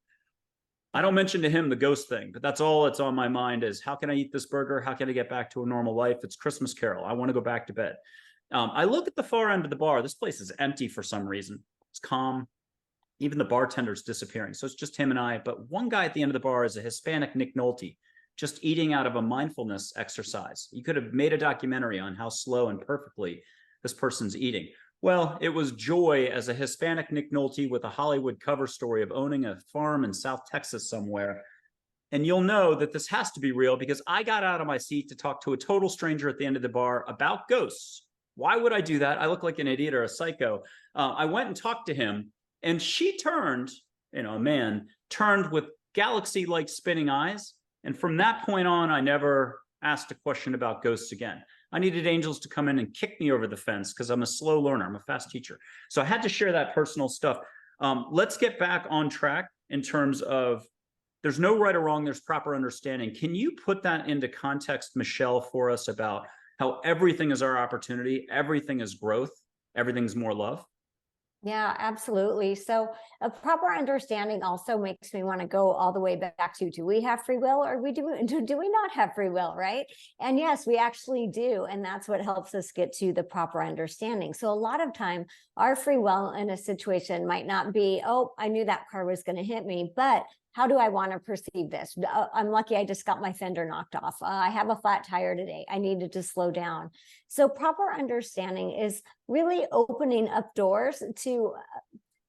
I don't mention to him the ghost thing, but that's all that's on my mind is how can I eat this burger? How can I get back to a normal life? It's Christmas Carol. I want to go back to bed. I look at the far end of the bar. This place is empty for some reason. It's calm. Even the bartender's disappearing. So it's just him and I. But one guy at the end of the bar is a Hispanic Nick Nolte, just eating out of a mindfulness exercise. You could have made a documentary on how slow and perfectly this person's eating. Well, it was joy as a Hispanic Nick Nolte with a Hollywood cover story of owning a farm in South Texas somewhere. And you'll know that this has to be real because I got out of my seat to talk to a total stranger at the end of the bar about ghosts. Why would I do that? I look like an idiot or a psycho. I went and talked to him, and she turned, a man, turned with galaxy-like spinning eyes. And from that point on, I never asked a question about ghosts again. I needed angels to come in and kick me over the fence because I'm a slow learner. I'm a fast teacher. So I had to share that personal stuff. Let's get back on track in terms of there's no right or wrong. There's proper understanding. Can you put that into context, Michelle, for us about how everything is our opportunity, everything is growth, everything's more love? Yeah, absolutely. So a proper understanding also makes me want to go all the way back to, do we have free will or do we not have free will, right? And yes, we actually do. And that's what helps us get to the proper understanding. So a lot of time, our free will in a situation might not be, oh, I knew that car was going to hit me, but how do I want to perceive this? I'm lucky I just got my fender knocked off. I have a flat tire today. I needed to slow down. So proper understanding is really opening up doors to,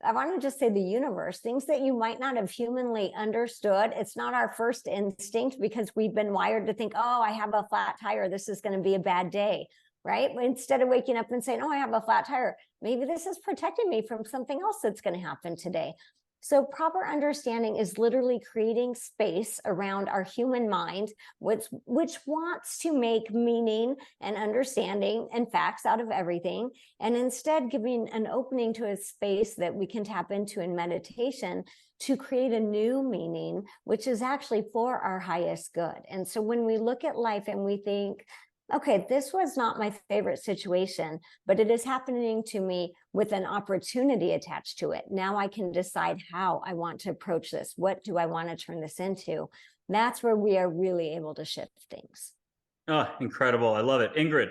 I want to just say the universe, things that you might not have humanly understood. It's not our first instinct because we've been wired to think, oh, I have a flat tire. This is going to be a bad day, right? But instead of waking up and saying, oh, I have a flat tire, maybe this is protecting me from something else that's going to happen today. So proper understanding is literally creating space around our human mind, which wants to make meaning and understanding and facts out of everything, and instead giving an opening to a space that we can tap into in meditation to create a new meaning, which is actually for our highest good. And so when we look at life and we think, okay, this was not my favorite situation, but it is happening to me with an opportunity attached to it. Now I can decide how I want to approach this. What do I want to turn this into? That's where we are really able to shift things. Oh, incredible. I love it. Ingrid,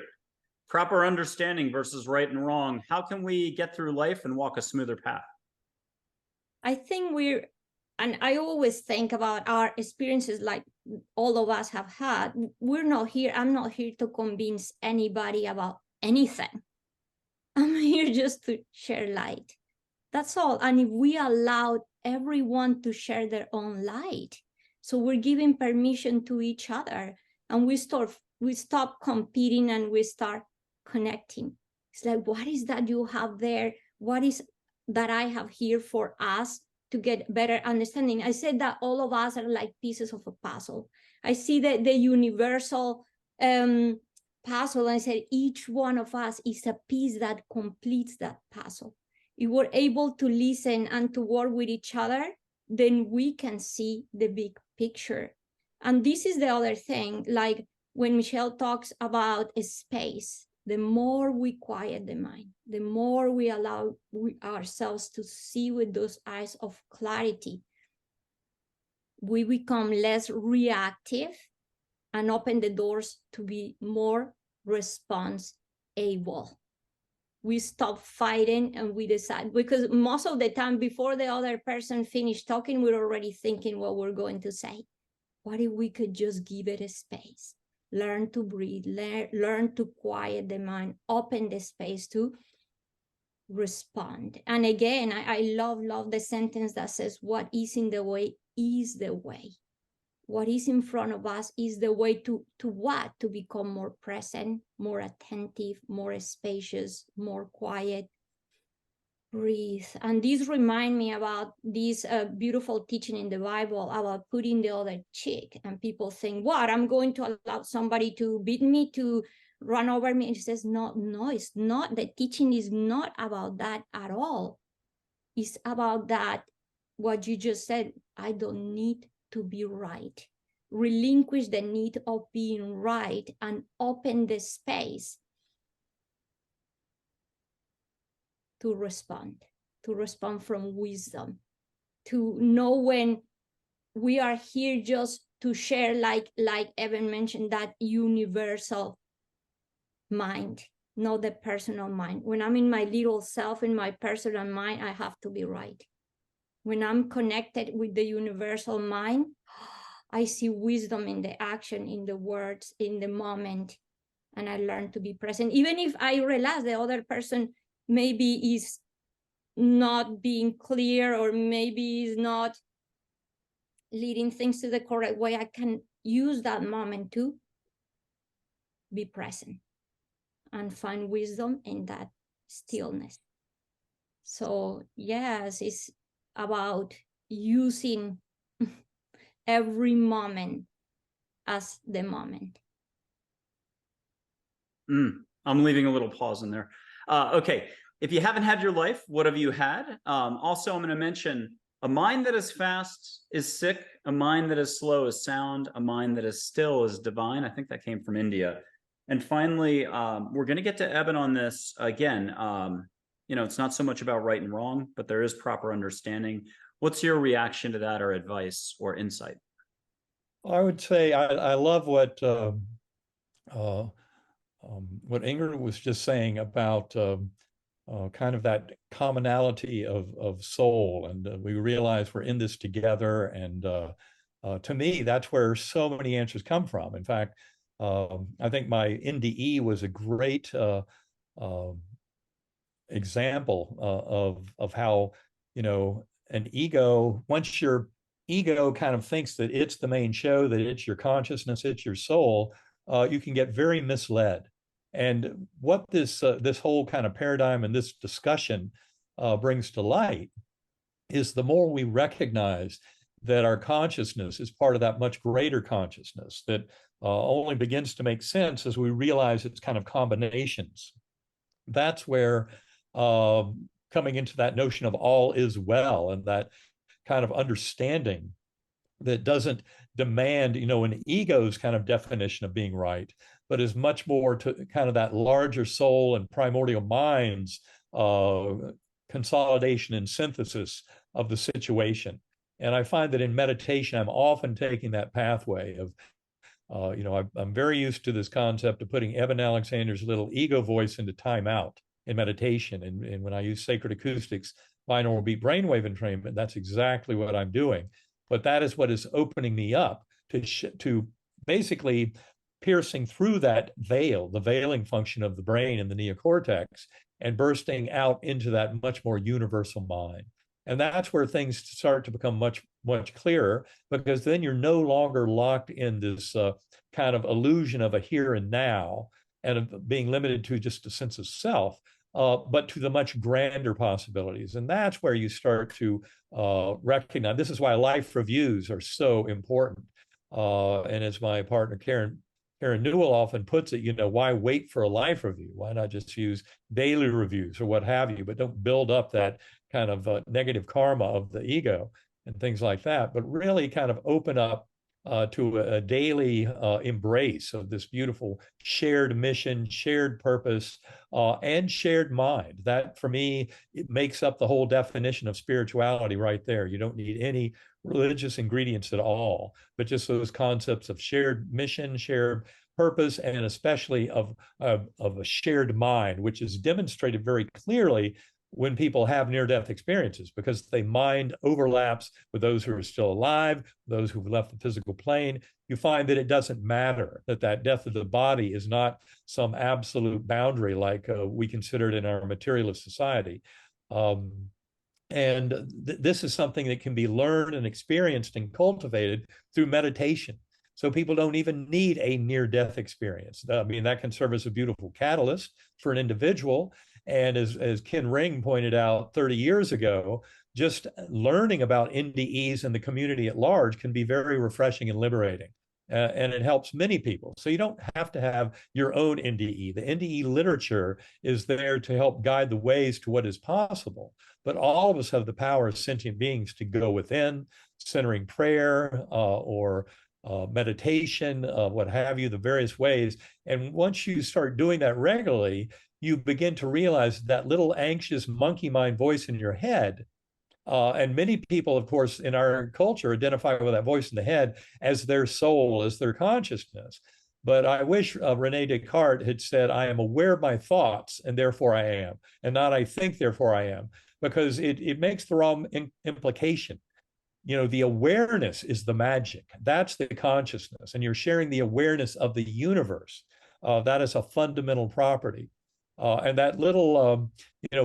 proper understanding versus right and wrong. How can we get through life and walk a smoother path? I think and I always think about our experiences like all of us have had. I'm not here to convince anybody about anything. I'm here just to share light. That's all. And if we allow everyone to share their own light, so we're giving permission to each other, and we stop competing and we start connecting. It's like, what is that you have there? What is that I have here for us to get better understanding? I said that all of us are like pieces of a puzzle. I see that the universal puzzle, and I said each one of us is a piece that completes that puzzle. If we're able to listen and to work with each other, then we can see the big picture. And this is the other thing, like when Michelle talks about a space, the more we quiet the mind, the more we allow ourselves to see with those eyes of clarity, we become less reactive and open the doors to be more response able. We stop fighting and we decide, because most of the time before the other person finished talking, we're already thinking what we're going to say. What if we could just give it a space? Learn to breathe, learn to quiet the mind, open the space to respond. And again, I love the sentence that says, what is in the way is the way. What is in front of us is the way to what? To become more present, more attentive, more spacious, more quiet. Breathe. And this remind me about this beautiful teaching in the Bible about putting the other cheek. And people think, what? I'm going to allow somebody to beat me, to run over me. And he says, no, it's not. The teaching is not about that at all. It's about that, what you just said, I don't need to be right. Relinquish the need of being right and open the space to respond from wisdom, to know when we are here just to share, like Eben mentioned, that universal mind, not the personal mind. When I'm in my little self, in my personal mind, I have to be right. When I'm connected with the universal mind, I see wisdom in the action, in the words, in the moment, and I learn to be present. Even if I realize the other person maybe is not being clear, or maybe is not leading things to the correct way, I can use that moment to be present and find wisdom in that stillness. So yes, it's about using every moment as the moment. I'm leaving a little pause in there. Okay, if you haven't had your life, what have you had? Also, I'm going to mention, a mind that is fast is sick, a mind that is slow is sound, a mind that is still is divine. I think that came from India. And finally, we're going to get to Eben on this again. You know, it's not so much about right and wrong, but there is proper understanding. What's your reaction to that, or advice or insight? I would say I love what Ingrid was just saying about kind of that commonality of soul, and we realize we're in this together. And to me, that's where so many answers come from. In fact, I think my NDE was a great example of how, you know, an ego, once your ego kind of thinks that it's the main show, that it's your consciousness, it's your soul, you can get very misled. And what this whole kind of paradigm and this discussion brings to light is, the more we recognize that our consciousness is part of that much greater consciousness that only begins to make sense as we realize its kind of combinations. That's where coming into that notion of all is well, and that kind of understanding that doesn't demand, you know, an ego's kind of definition of being right, but is much more to kind of that larger soul and primordial mind's consolidation and synthesis of the situation. And I find that in meditation, I'm often taking that pathway of, you know, I'm very used to this concept of putting Eben Alexander's little ego voice into timeout in meditation. And when I use sacred acoustics, binaural beat brainwave entrainment, that's exactly what I'm doing. But that is what is opening me up to basically piercing through that veil, the veiling function of the brain and the neocortex, and bursting out into that much more universal mind. And that's where things start to become much, much clearer, because then you're no longer locked in this kind of illusion of a here and now, and of being limited to just a sense of self, but to the much grander possibilities. And that's where you start to recognize, this is why life reviews are so important. And as my partner, Karen Newell often puts it, you know, why wait for a life review? Why not just use daily reviews or what have you, but don't build up that kind of negative karma of the ego and things like that, but really kind of open up to a daily embrace of this beautiful shared mission, shared purpose, and shared mind. That, for me, it makes up the whole definition of spirituality right there. You don't need any religious ingredients at all, but just those concepts of shared mission, shared purpose, and especially of a shared mind, which is demonstrated very clearly when people have near-death experiences, because the mind overlaps with those who are still alive, those who've left the physical plane. You find that it doesn't matter, that that death of the body is not some absolute boundary like we consider it in our materialist society. This is something that can be learned and experienced and cultivated through meditation. So people don't even need a near-death experience. I mean, that can serve as a beautiful catalyst for an individual. And as Ken Ring pointed out 30 years ago, just learning about NDEs and the community at large can be very refreshing and liberating. And it helps many people. So you don't have to have your own NDE. The NDE literature is there to help guide the ways to what is possible. But all of us have the power as sentient beings to go within, centering prayer or meditation, what have you, the various ways. And once you start doing that regularly, you begin to realize that little anxious monkey mind voice in your head. And many people, of course, in our culture identify with that voice in the head as their soul, as their consciousness. But I wish Rene Descartes had said, I am aware of my thoughts, and therefore I am, and not I think, therefore I am, because it makes the wrong implication. You know, the awareness is the magic. That's the consciousness, and you're sharing the awareness of the universe. That is a fundamental property. And that little,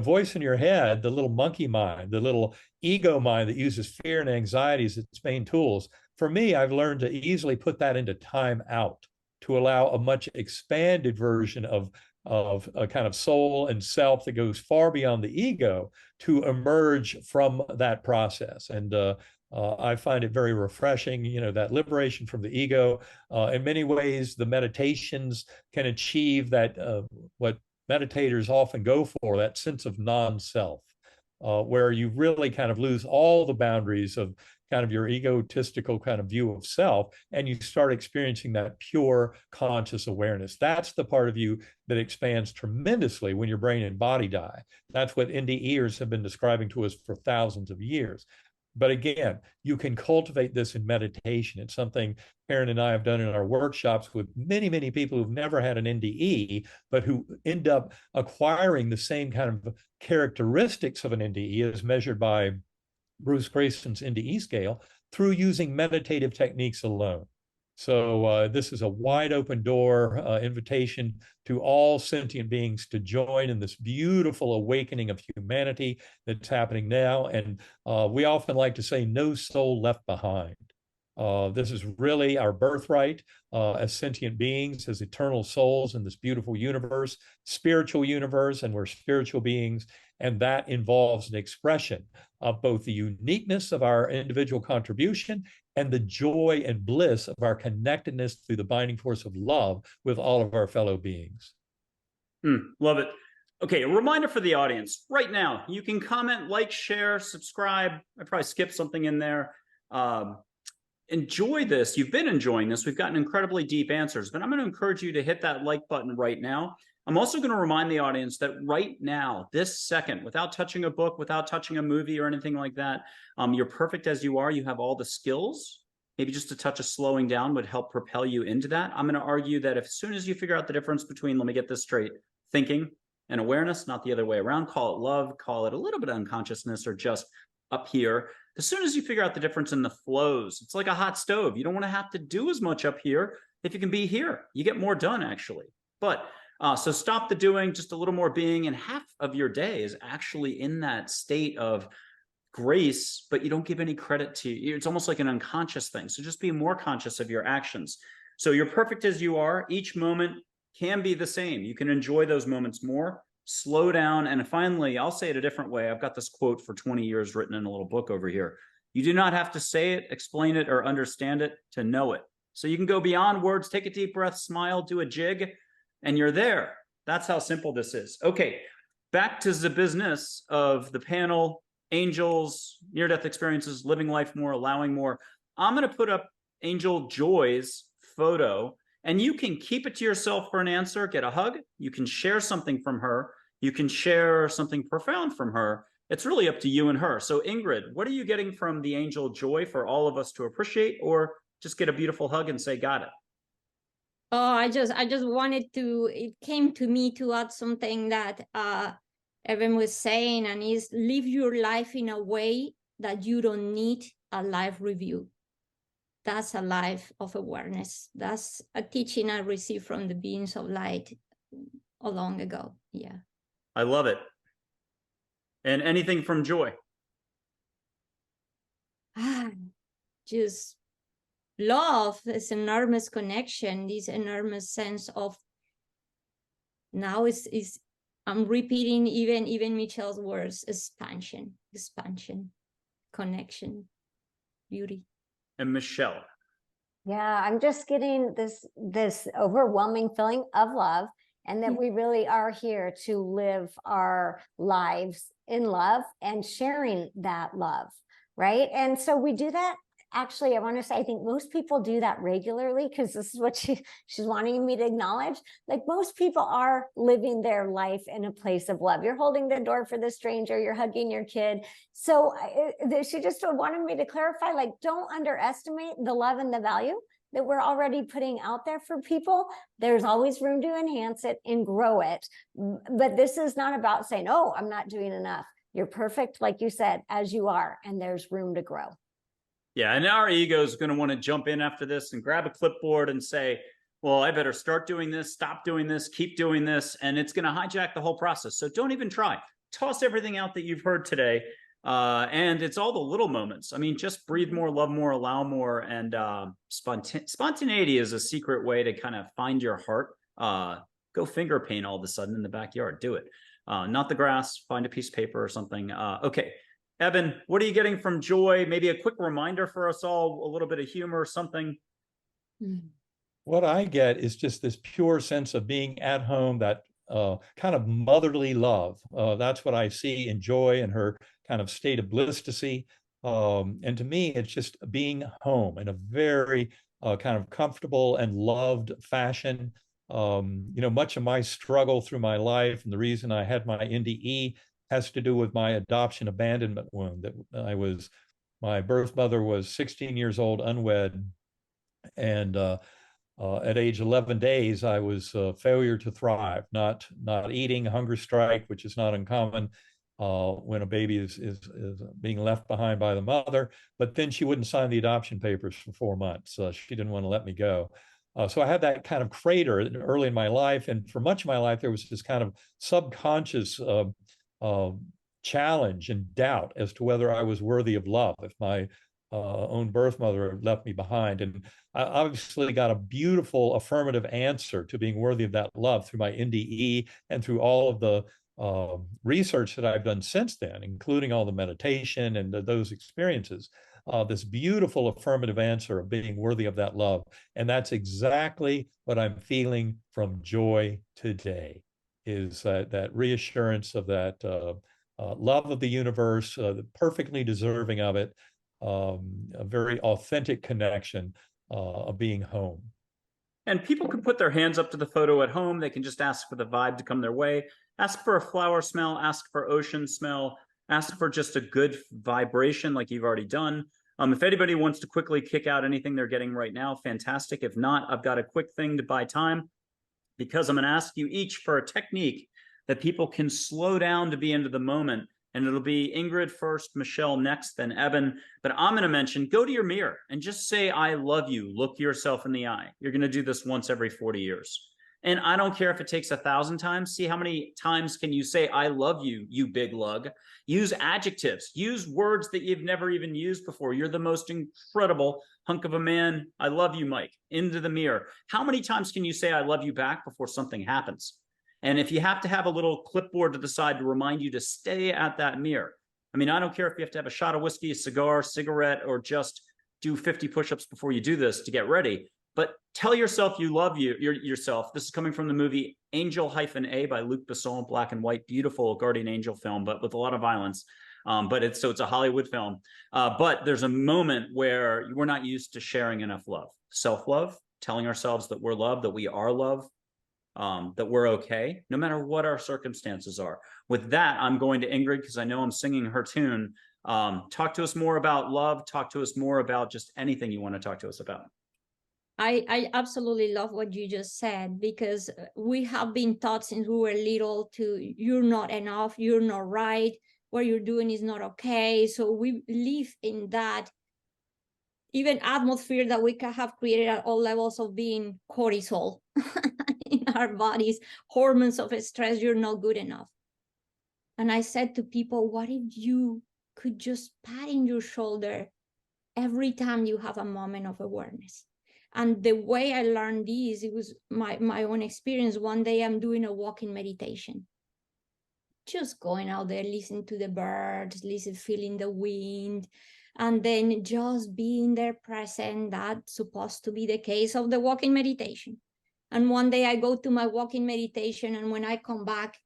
voice in your head, the little monkey mind, the little ego mind that uses fear and anxiety as its main tools. For me, I've learned to easily put that into time out to allow a much expanded version of a kind of soul and self that goes far beyond the ego to emerge from that process. And I find it very refreshing, that liberation from the ego. In many ways, the meditations can achieve that, what meditators often go for, that sense of non-self, where you really kind of lose all the boundaries of kind of your egotistical kind of view of self, and you start experiencing that pure conscious awareness. That's the part of you that expands tremendously when your brain and body die. That's what NDEers have been describing to us for thousands of years. But again, you can cultivate this in meditation. It's something Karen and I have done in our workshops with many, many people who've never had an NDE, but who end up acquiring the same kind of characteristics of an NDE as measured by Bruce Grayson's NDE scale through using meditative techniques alone. So this is a wide open door invitation to all sentient beings to join in this beautiful awakening of humanity that's happening now. And we often like to say, no soul left behind. This is really our birthright as sentient beings, as eternal souls in this beautiful universe, spiritual universe, and we're spiritual beings. And that involves an expression of both the uniqueness of our individual contribution and the joy and bliss of our connectedness through the binding force of love with all of our fellow beings. Love it. Okay, a reminder for the audience. Right now, you can comment, like, share, subscribe. I probably skipped something in there. Enjoy this. You've been enjoying this. We've gotten incredibly deep answers, but I'm going to encourage you to hit that like button right now. I'm also going to remind the audience that right now, this second, without touching a book, without touching a movie or anything like that, you're perfect as you are. You have all the skills. Maybe just a touch of slowing down would help propel you into that. I'm going to argue that as soon as you figure out the difference between, let me get this straight, thinking and awareness, not the other way around, call it love, call it a little bit of unconsciousness or just up here. As soon as you figure out the difference in the flows, it's like a hot stove. You don't want to have to do as much up here. If you can be here, you get more done actually. But so stop the doing, just a little more being, and half of your day is actually in that state of grace, but you don't give any credit to you. It's almost like an unconscious thing. So just be more conscious of your actions. So you're perfect as you are. Each moment can be the same. You can enjoy those moments more, slow down. And finally, I'll say it a different way. I've got this quote for 20 years written in a little book over here. You do not have to say it, explain it, or understand it to know it. So you can go beyond words, take a deep breath, smile, do a jig, and you're there. That's how simple this is. Okay, back to the business of the panel, angels, near-death experiences, living life more, allowing more. I'm going to put up Angel Joy's photo, and you can keep it to yourself for an answer, get a hug. You can share something from her. You can share something profound from her. It's really up to you and her. So Ingrid, what are you getting from the Angel Joy for all of us to appreciate, or just get a beautiful hug and say, got it? Oh, I just wanted to, it came to me to add something that Eben was saying, and is live your life in a way that you don't need a life review. That's a life of awareness. That's a teaching I received from the beings of light a long ago. Yeah. I love it. And anything from Joy? Just love, this enormous connection, this enormous sense of, now is I'm repeating even Michelle's words, expansion, connection, beauty. And Michelle? Yeah, I'm just getting this overwhelming feeling of love, and that we really are here to live our lives in love and sharing that love, right? And so we do that. Actually, I want to say, I think most people do that regularly, because this is what she's wanting me to acknowledge. Like, most people are living their life in a place of love. You're holding the door for the stranger, you're hugging your kid. So she just wanted me to clarify, like, don't underestimate the love and the value that we're already putting out there for people. There's always room to enhance it and grow it. But this is not about saying, oh, I'm not doing enough. You're perfect, like you said, as you are, and there's room to grow. Yeah, and our ego is going to want to jump in after this and grab a clipboard and say, well, I better start doing this, stop doing this, keep doing this, and it's going to hijack the whole process. So don't even try. Toss everything out that you've heard today, and it's all the little moments. I mean, just breathe more, love more, allow more, and spontaneity is a secret way to kind of find your heart. Go finger paint all of a sudden in the backyard. Do it. Not the grass. Find a piece of paper or something. Okay. Eben, what are you getting from Joy? Maybe a quick reminder for us all, a little bit of humor or something. What I get is just this pure sense of being at home, that kind of motherly love. That's what I see in Joy and her kind of state of blistasy. And to me, it's just being home in a very kind of comfortable and loved fashion. Much of my struggle through my life, and the reason I had my NDE, has to do with my adoption abandonment wound. That my birth mother was 16 years old, unwed, and at age 11 days, I was failure to thrive, not eating, hunger strike, which is not uncommon when a baby is being left behind by the mother. But then she wouldn't sign the adoption papers for 4 months. She didn't want to let me go. So I had that kind of crater early in my life, and for much of my life, there was this kind of subconscious challenge and doubt as to whether I was worthy of love if my own birth mother had left me behind. And I obviously got a beautiful affirmative answer to being worthy of that love through my NDE and through all of the research that I've done since then, including all the meditation and those experiences. This beautiful affirmative answer of being worthy of that love. And that's exactly what I'm feeling from Joy today, is that reassurance of that love of the universe, perfectly deserving of it, a very authentic connection of being home. And people can put their hands up to the photo at home. They can just ask for the vibe to come their way. Ask for a flower smell, ask for ocean smell, ask for just a good vibration like you've already done. If anybody wants to quickly kick out anything they're getting right now, fantastic. If not, I've got a quick thing to buy time, because I'm going to ask you each for a technique that people can slow down to be into the moment. And it'll be Ingrid first, Michelle next, then Eben. But I'm going to mention, go to your mirror and just say, I love you. Look yourself in the eye. You're going to do this once every 40 years. And I don't care if it takes 1,000 times. See how many times can you say, I love you, you big lug. Use adjectives. Use words that you've never even used before. You're the most incredible hunk of a man. I love you, Mike. Into the mirror. How many times can you say, I love you back before something happens? And if you have to have a little clipboard to the side to remind you to stay at that mirror. I mean, I don't care if you have to have a shot of whiskey, a cigar, cigarette, or just do 50 push-ups before you do this to get ready. But tell yourself you love yourself. This is coming from the movie Angel-A by Luc Besson, black and white, beautiful guardian angel film, but with a lot of violence. But it's a Hollywood film. But there's a moment where we're not used to sharing enough love, self-love, telling ourselves that we're loved, that we are loved, that we're okay, no matter what our circumstances are. With that, I'm going to Ingrid because I know I'm singing her tune. Talk to us more about love. Talk to us more about just anything you want to talk to us about. I absolutely love what you just said, because we have been taught since we were little to, you're not enough, you're not right, what you're doing is not okay. So we live in that even atmosphere that we can have created at all levels of being cortisol in our bodies, hormones of stress, you're not good enough. And I said to people, what if you could just pat in your shoulder every time you have a moment of awareness? And the way I learned this, it was my own experience. One day I'm doing a walking meditation, just going out there, listening to the birds, feeling the wind, and then just being there present. That's supposed to be the case of the walking meditation. And one day I go to my walking meditation, and when I come back,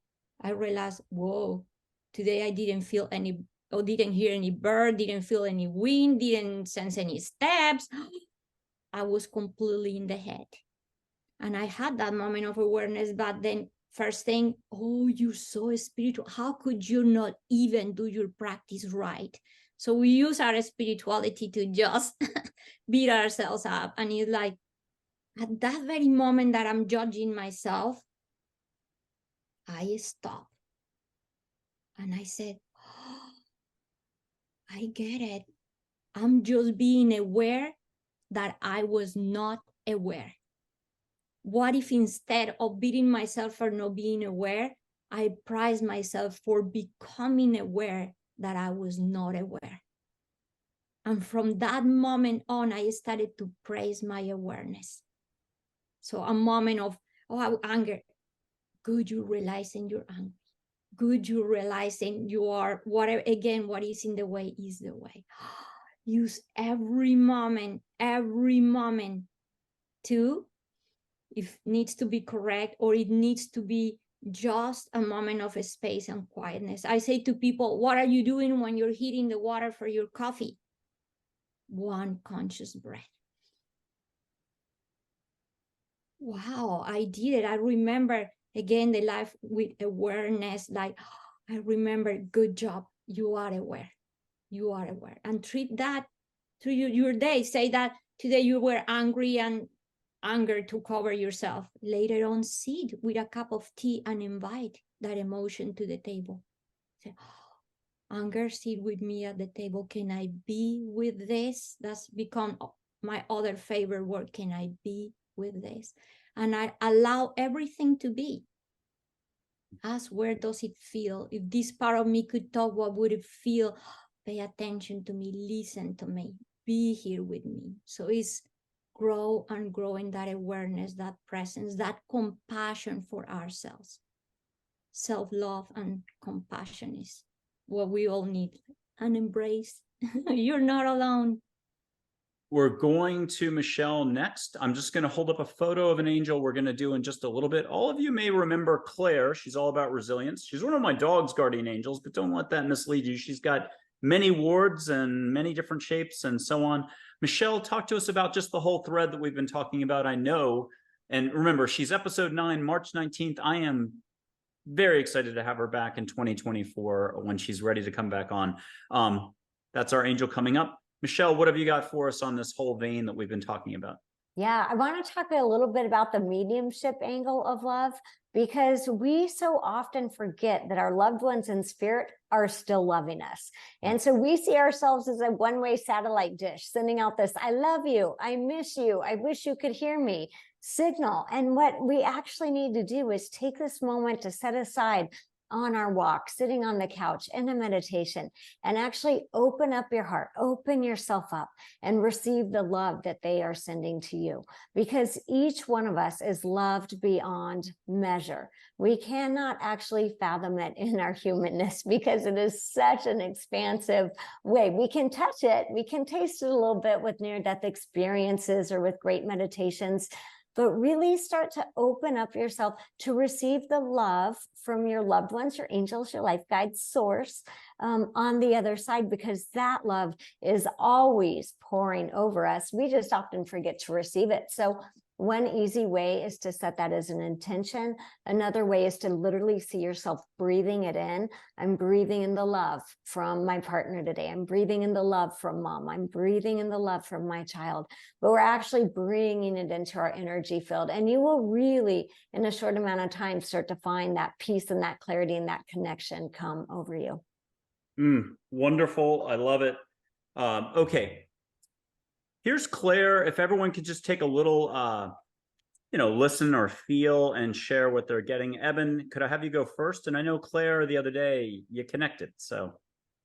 I realize, whoa, today I didn't feel any, or didn't hear any bird, didn't feel any wind, didn't sense any steps. I was completely in the head. And I had that moment of awareness, but then first thing, oh, you're so spiritual. How could you not even do your practice right? So we use our spirituality to just beat ourselves up. And it's like, at that very moment that I'm judging myself, I stopped. And I said, oh, I get it. I'm just being aware that I was not aware. What if instead of beating myself for not being aware, I praise myself for becoming aware that I was not aware? And from that moment on, I started to praise my awareness. So a moment of, oh, anger. Good, you're realizing you're angry. Good, you're realizing you are, whatever, again, what is in the way is the way. Use every moment to, if needs to be correct, or it needs to be just a moment of space and quietness. I say to people, what are you doing when you're heating the water for your coffee? One conscious breath. Wow, I did it. I remember, again, the life with awareness, like, I remember, good job, you are aware. You are aware, and treat that through your day. Say that today you were angry and anger to cover yourself. Later on, sit with a cup of tea and invite that emotion to the table. Say, oh, anger, sit with me at the table. Can I be with this? That's become my other favorite word. Can I be with this? And I allow everything to be. Ask, where does it feel? If this part of me could talk, what would it feel? Pay attention to me, listen to me, be here with me. So it's grow and grow in that awareness, that presence, that compassion for ourselves. Self-love and compassion is what we all need. And embrace, you're not alone. We're going to Michelle next. I'm just going to hold up a photo of an angel we're going to do in just a little bit. All of you may remember Claire. She's all about resilience. She's one of my dog's guardian angels, but don't let that mislead you. She's got many wards and many different shapes and so on. Michelle, talk to us about just the whole thread that we've been talking about. I know, and remember, she's episode 9, March 19th. I am very excited to have her back in 2024 when she's ready to come back on. That's our angel coming up. Michelle, what have you got for us on this whole vein that we've been talking about? Yeah, I want to talk a little bit about the mediumship angle of love, because we so often forget that our loved ones in spirit are still loving us. And so we see ourselves as a one-way satellite dish, sending out this, I love you, I miss you, I wish you could hear me signal. And what we actually need to do is take this moment to set aside on our walk, sitting on the couch in a meditation, and actually open up your heart, open yourself up, and receive the love that they are sending to you. Because each one of us is loved beyond measure. We cannot actually fathom it in our humanness because it is such an expansive way. We can touch it, we can taste it a little bit with near-death experiences or with great meditations. but really start to open up yourself to receive the love from your loved ones, your angels, your life guides, source, on the other side, because that love is always pouring over us. We just often forget to receive it. So one easy way is to set that as an intention. Another way is to literally see yourself breathing it in. I'm breathing in the love from my partner today. I'm breathing in the love from mom. I'm breathing in the love from my child. But we're actually bringing it into our energy field. And you will really, in a short amount of time, start to find that peace and that clarity and that connection come over you. Wonderful. I love it. Okay. Here's Claire. If everyone could just take a little, listen or feel and share what they're getting. Eben, could I have you go first? And I know Claire, the other day you connected. So,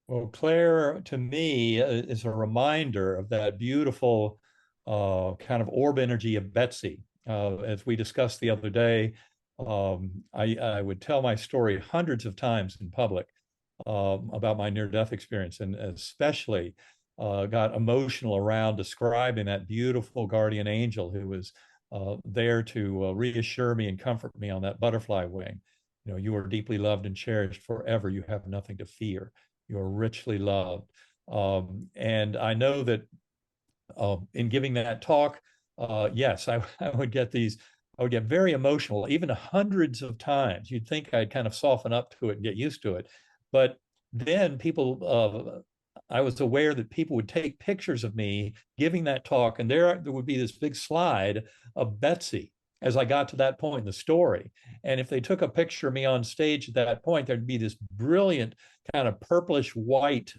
well, Claire to me is a reminder of that beautiful kind of orb energy of Betsy. As we discussed the other day, I would tell my story hundreds of times in public about my near-death experience, and especially got emotional around describing that beautiful guardian angel who was there to reassure me and comfort me on that butterfly wing. You are deeply loved and cherished forever. You have nothing to fear. You are richly loved. And I know that in giving that talk, yes, I would get very emotional, even hundreds of times. You'd think I'd kind of soften up to it and get used to it. But then I was aware that people would take pictures of me giving that talk, and there would be this big slide of Betsy as I got to that point in the story. And if they took a picture of me on stage at that point, there'd be this brilliant kind of purplish white,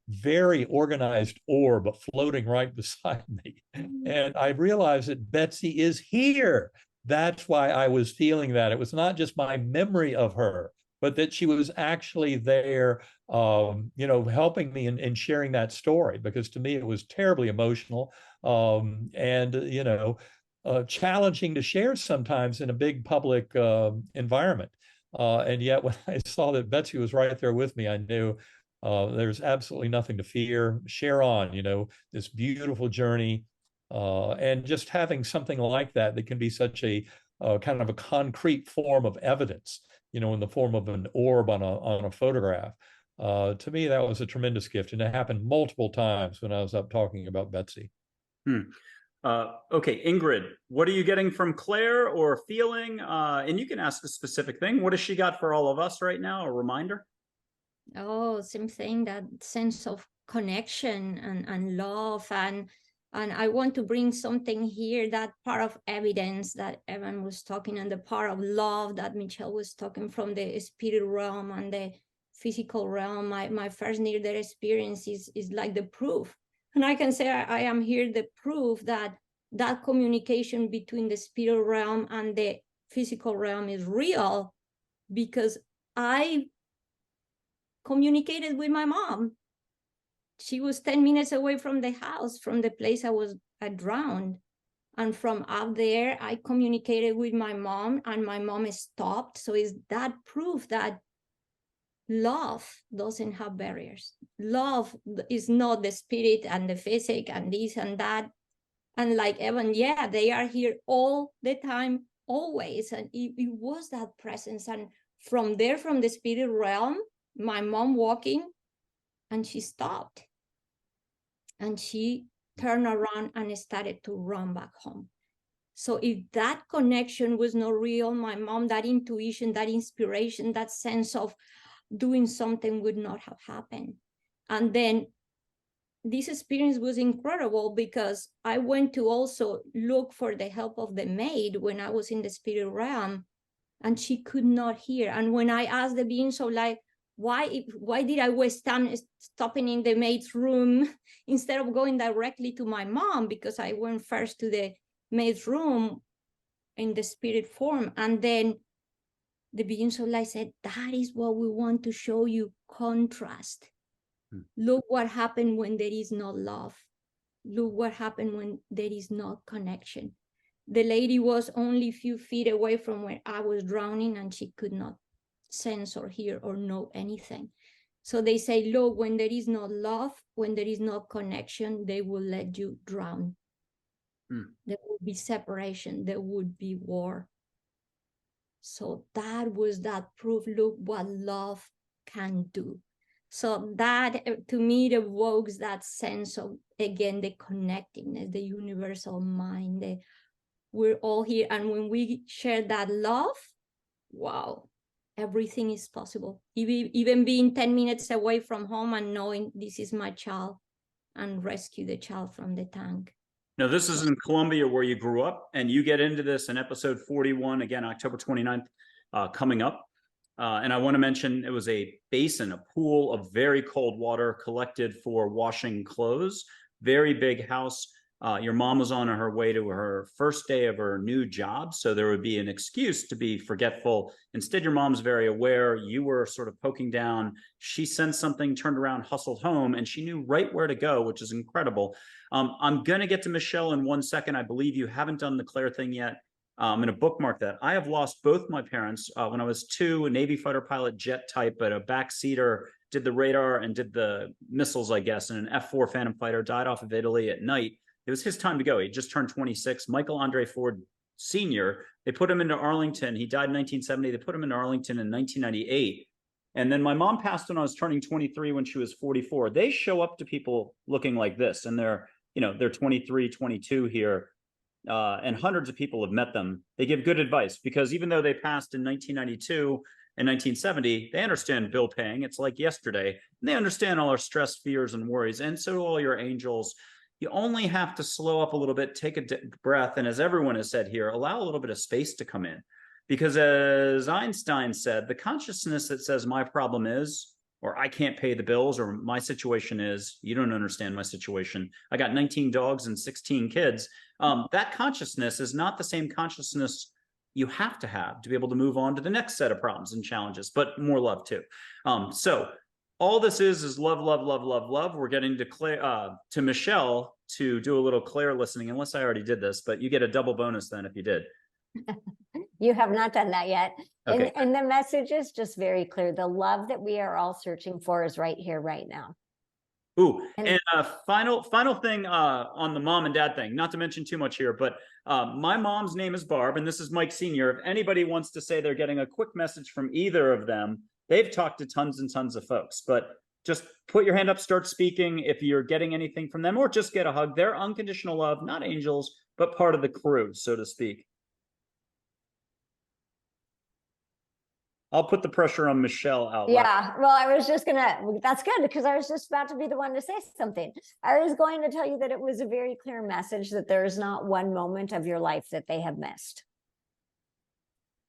very organized orb floating right beside me. And I realized that Betsy is here. That's why I was feeling that. It was not just my memory of her, but that she was actually there, helping me in sharing that story, because to me it was terribly emotional, and challenging to share sometimes in a big public environment. And yet when I saw that Betsy was right there with me, I knew there's absolutely nothing to fear. Share on, this beautiful journey. And just having something like that can be such a kind of a concrete form of evidence, in the form of an orb on a photograph. To me, that was a tremendous gift. And it happened multiple times when I was up talking about Betsy. Okay, Ingrid, what are you getting from Claire or feeling? And you can ask a specific thing. What has she got for all of us right now? A reminder? Oh, same thing, that sense of connection and love. And I want to bring something here, that part of evidence that Evan was talking, and the part of love that Michelle was talking, from the spirit realm and the physical realm. My first near-death experience is like the proof. And I can say I am here the proof that communication between the spirit realm and the physical realm is real, because I communicated with my mom. She was 10 minutes away from the house, from the place I drowned. And from out there, I communicated with my mom, and my mom stopped. So is that proof that love doesn't have barriers? Love is not the spirit and the physic and this and that. And like Evan, yeah, they are here all the time, always. And it was that presence. And from there, from the spirit realm, my mom walking, and she stopped. And she turned around and started to run back home. So if that connection was not real, my mom, that intuition, that inspiration, that sense of doing something would not have happened. And then this experience was incredible, because I went to also look for the help of the maid when I was in the spirit realm, and she could not hear. And when I asked the being, so like, why did I waste time stopping in the maid's room instead of going directly to my mom? Because I went first to the maid's room in the spirit form. And then the being so light said, that is what we want to show you, contrast. Look what happened when there is no love. Look what happened when there is no connection. The lady was only a few feet away from where I was drowning, and she could not sense or hear or know anything. So they say, look, when there is no love, when there is no connection, they will let you drown. There would be separation, there would be war. So that was that proof, look what love can do. So that, to me, it evokes that sense of, again, the connectedness, the universal mind. We're all here. And when we share that love, wow, everything is possible. Even being 10 minutes away from home and knowing this is my child, and rescue the child from the tank. Now, this is in Colombia where you grew up, and you get into this in episode 41, again, October 29th, coming up. And I want to mention it was a basin, a pool of very cold water collected for washing clothes, very big house. Your mom was on her way to her first day of her new job, so there would be an excuse to be forgetful. Instead, your mom's very aware. You were sort of poking down. She sensed something, turned around, hustled home, and she knew right where to go, which is incredible. I'm going to get to Michelle in 1 second. I believe you haven't done the Claire thing yet. I'm going to bookmark that. I have lost both my parents when I was 2, a Navy fighter pilot jet type, but a backseater, did the radar and did the missiles, I guess, and an F-4 Phantom fighter, died off of Italy at night. It was his time to go. He just turned 26. Michael Andre Ford Sr., they put him into Arlington. He died in 1970. They put him into Arlington in 1998. And then my mom passed when I was turning 23 when she was 44. They show up to people looking like this, and they're 23, 22 here. And hundreds of people have met them. They give good advice because even though they passed in 1992 and 1970, they understand bill paying. It's like yesterday. And they understand all our stress, fears, and worries. And so do all your angels. You only have to slow up a little bit, take a breath, and as everyone has said here, allow a little bit of space to come in. Because as Einstein said, the consciousness that says my problem is, or I can't pay the bills, or my situation is, you don't understand my situation. I got 19 dogs and 16 kids. That consciousness is not the same consciousness you have to be able to move on to the next set of problems and challenges, but more love too. So all this is love, love, love, love, love. We're getting to Claire, to Michelle to do a little Claire listening, unless I already did this, but you get a double bonus then if you did. You have not done that yet. Okay. And the message is just very clear. The love that we are all searching for is right here, right now. Ooh, and final thing on the mom and dad thing, not to mention too much here, but my mom's name is Barb, and this is Mike Sr. If anybody wants to say they're getting a quick message from either of them, they've talked to tons and tons of folks, but just put your hand up, start speaking if you're getting anything from them, or just get a hug. They're unconditional love, not angels, but part of the crew, so to speak. I'll put the pressure on Michelle out loud. Yeah, well, I was just that's good, because I was just about to be the one to say something. I was going to tell you that it was a very clear message that there is not one moment of your life that they have missed.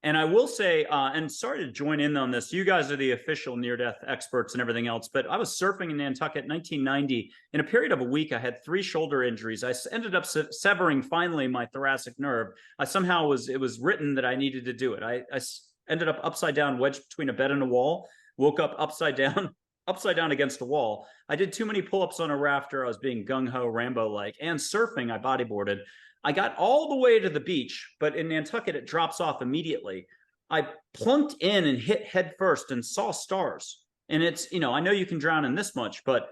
And I will say, and sorry to join in on this, you guys are the official near-death experts and everything else, but I was surfing in Nantucket in 1990. In a period of a week, I had 3 shoulder injuries. I ended up severing finally my thoracic nerve. It was written that I needed to do it. I ended up upside down, wedged between a bed and a wall, woke up upside down against a wall. I did too many pull-ups on a rafter. I was being gung-ho Rambo-like, and surfing, I bodyboarded. I got all the way to the beach, but in Nantucket, it drops off immediately. I plunked in and hit head first and saw stars. And it's, I know you can drown in this much, but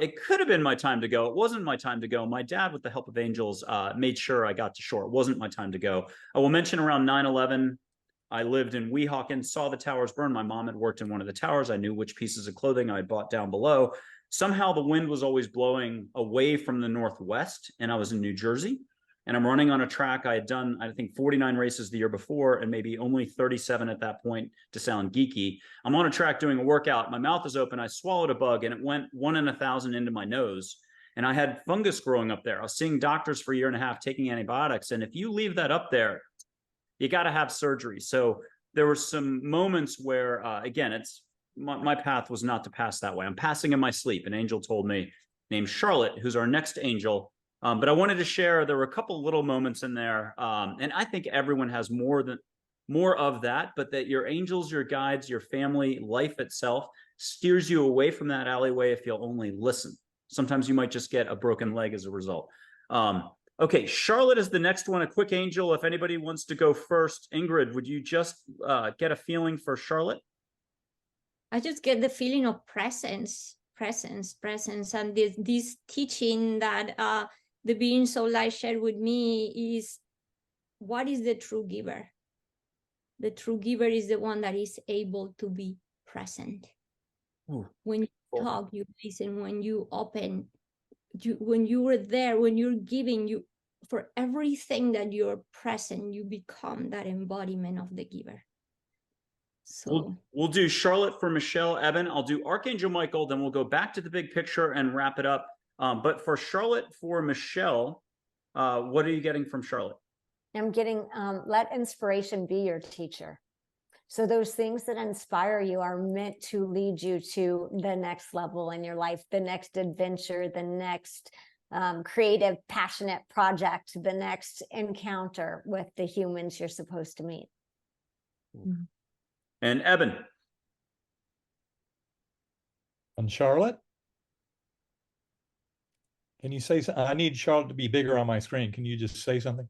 it could have been my time to go. It wasn't my time to go. My dad, with the help of angels, made sure I got to shore. It wasn't my time to go. I will mention around 9/11, I lived in Weehawken, saw the towers burn. My mom had worked in one of the towers. I knew which pieces of clothing I had bought down below. Somehow the wind was always blowing away from the northwest, and I was in New Jersey. And I'm running on a track. I had done, I think, 49 races the year before, and maybe only 37 at that point, to sound geeky. I'm on a track doing a workout. My mouth is open. I swallowed a bug, and it went 1 in 1,000 into my nose. And I had fungus growing up there. I was seeing doctors for a year and a half taking antibiotics. And if you leave that up there, you got to have surgery. So there were some moments where, again, my path was not to pass that way. I'm passing in my sleep. An angel told me, named Charlotte, who's our next angel. But I wanted to share, there were a couple little moments in there. And I think everyone has more of that, but that your angels, your guides, your family, life itself steers you away from that alleyway if you'll only listen. Sometimes you might just get a broken leg as a result. Okay, Charlotte is the next one, a quick angel. If anybody wants to go first, Ingrid, would you just get a feeling for Charlotte? I just get the feeling of presence, and this teaching that the being so light shared with me is, what is the true giver? The true giver is the one that is able to be present. Ooh, when you cool. talk, you listen. When you open, when you were there, when you're giving, you, for everything that you're present, you become that embodiment of the giver. So we'll do Charlotte for Michelle, Eben. I'll do Archangel Michael, then we'll go back to the big picture and wrap it up. But for Charlotte for Michelle, what are you getting from Charlotte? I'm getting, let inspiration be your teacher. So those things that inspire you are meant to lead you to the next level in your life, the next adventure, the next creative, passionate project, the next encounter with the humans you're supposed to meet. And Eben. And Charlotte? Can you say something? I need Charlotte to be bigger on my screen. Can you just say something?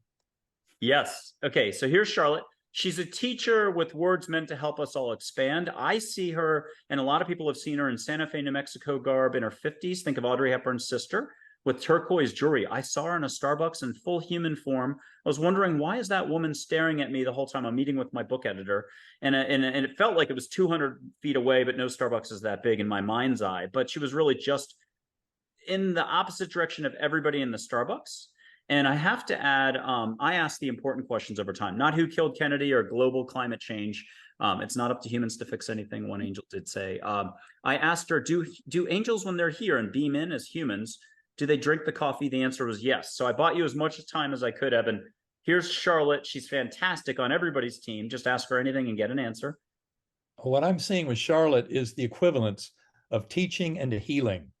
Yes. Okay, so here's Charlotte. She's a teacher with words meant to help us all expand. I see her, and a lot of people have seen her in Santa Fe, New Mexico garb in her 50s. Think of Audrey Hepburn's sister with turquoise jewelry. I saw her in a Starbucks in full human form. I was wondering, why is that woman staring at me the whole time I'm meeting with my book editor? And it felt like it was 200 feet away, but no Starbucks is that big in my mind's eye. But she was really just in the opposite direction of everybody in the Starbucks. And I have to add, I ask the important questions over time, not who killed Kennedy or global climate change. It's not up to humans to fix anything, one angel did say. I asked her, do angels, when they're here and beam in as humans, do they drink the coffee? The answer was yes. So I bought you as much time as I could, Eben. Here's Charlotte. She's fantastic on everybody's team. Just ask her anything and get an answer. What I'm seeing with Charlotte is the equivalence of teaching and healing.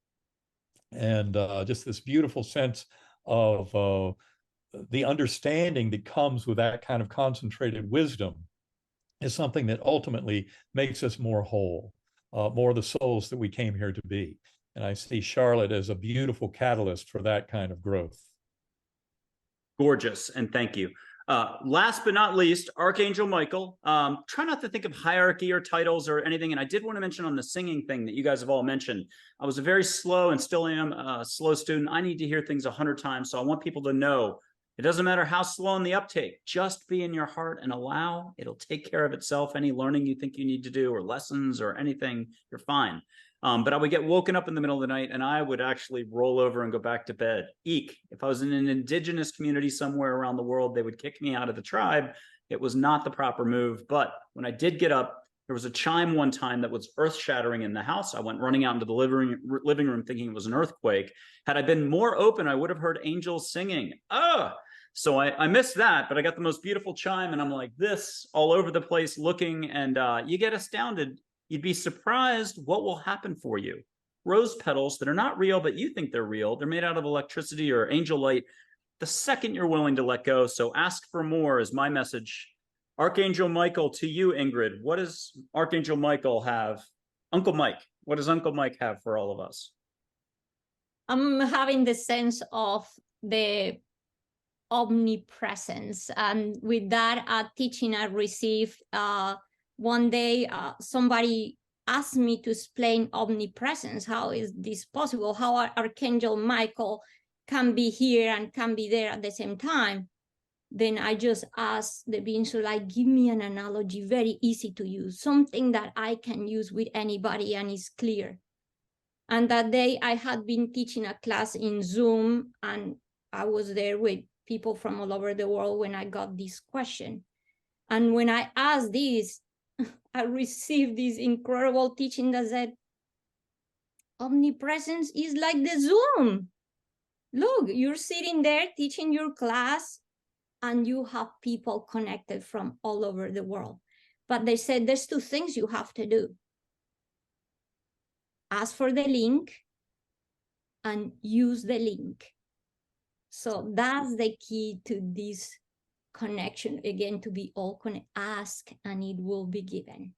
And just this beautiful sense of the understanding that comes with that kind of concentrated wisdom is something that ultimately makes us more whole, more the souls that we came here to be. And I see Charlotte as a beautiful catalyst for that kind of growth. Gorgeous, and thank you. Last but not least, Archangel Michael. Try not to think of hierarchy or titles or anything. And I did want to mention on the singing thing that you guys have all mentioned, I was a very slow and still am a slow student. I need to hear things 100 times. So I want people to know it doesn't matter how slow in the uptake, just be in your heart and allow. It'll take care of itself. Any learning you think you need to do or lessons or anything, you're fine. But I would get woken up in the middle of the night and I would actually roll over and go back to bed. Eek. If I was in an indigenous community somewhere around the world, they would kick me out of the tribe. It was not the proper move. But when I did get up, there was a chime one time that was earth-shattering in the house. I went running out into the living room thinking it was an earthquake. Had I been more open, I would have heard angels singing. So I missed that, but I got the most beautiful chime and I'm like this all over the place looking, and you get astounded. You'd be surprised what will happen for you. Rose petals that are not real, but you think they're real. They're made out of electricity or angel light the second you're willing to let go. So ask for more is my message. Archangel Michael, to you, Ingrid. What does Archangel Michael have? Uncle Mike, what does Uncle Mike have for all of us? I'm having the sense of the omnipresence. And with that teaching I received, one day, somebody asked me to explain omnipresence. How is this possible? How Archangel Michael can be here and can be there at the same time? Then I just asked the being, so like, give me an analogy, very easy to use, something that I can use with anybody and is clear. And that day I had been teaching a class in Zoom and I was there with people from all over the world when I got this question. And when I asked this, I received this incredible teaching that said, omnipresence is like the Zoom. Look, you're sitting there teaching your class and you have people connected from all over the world. But they said there's two things you have to do. Ask for the link and use the link. So that's the key to this connection, again, to be all connected. Ask and it will be given.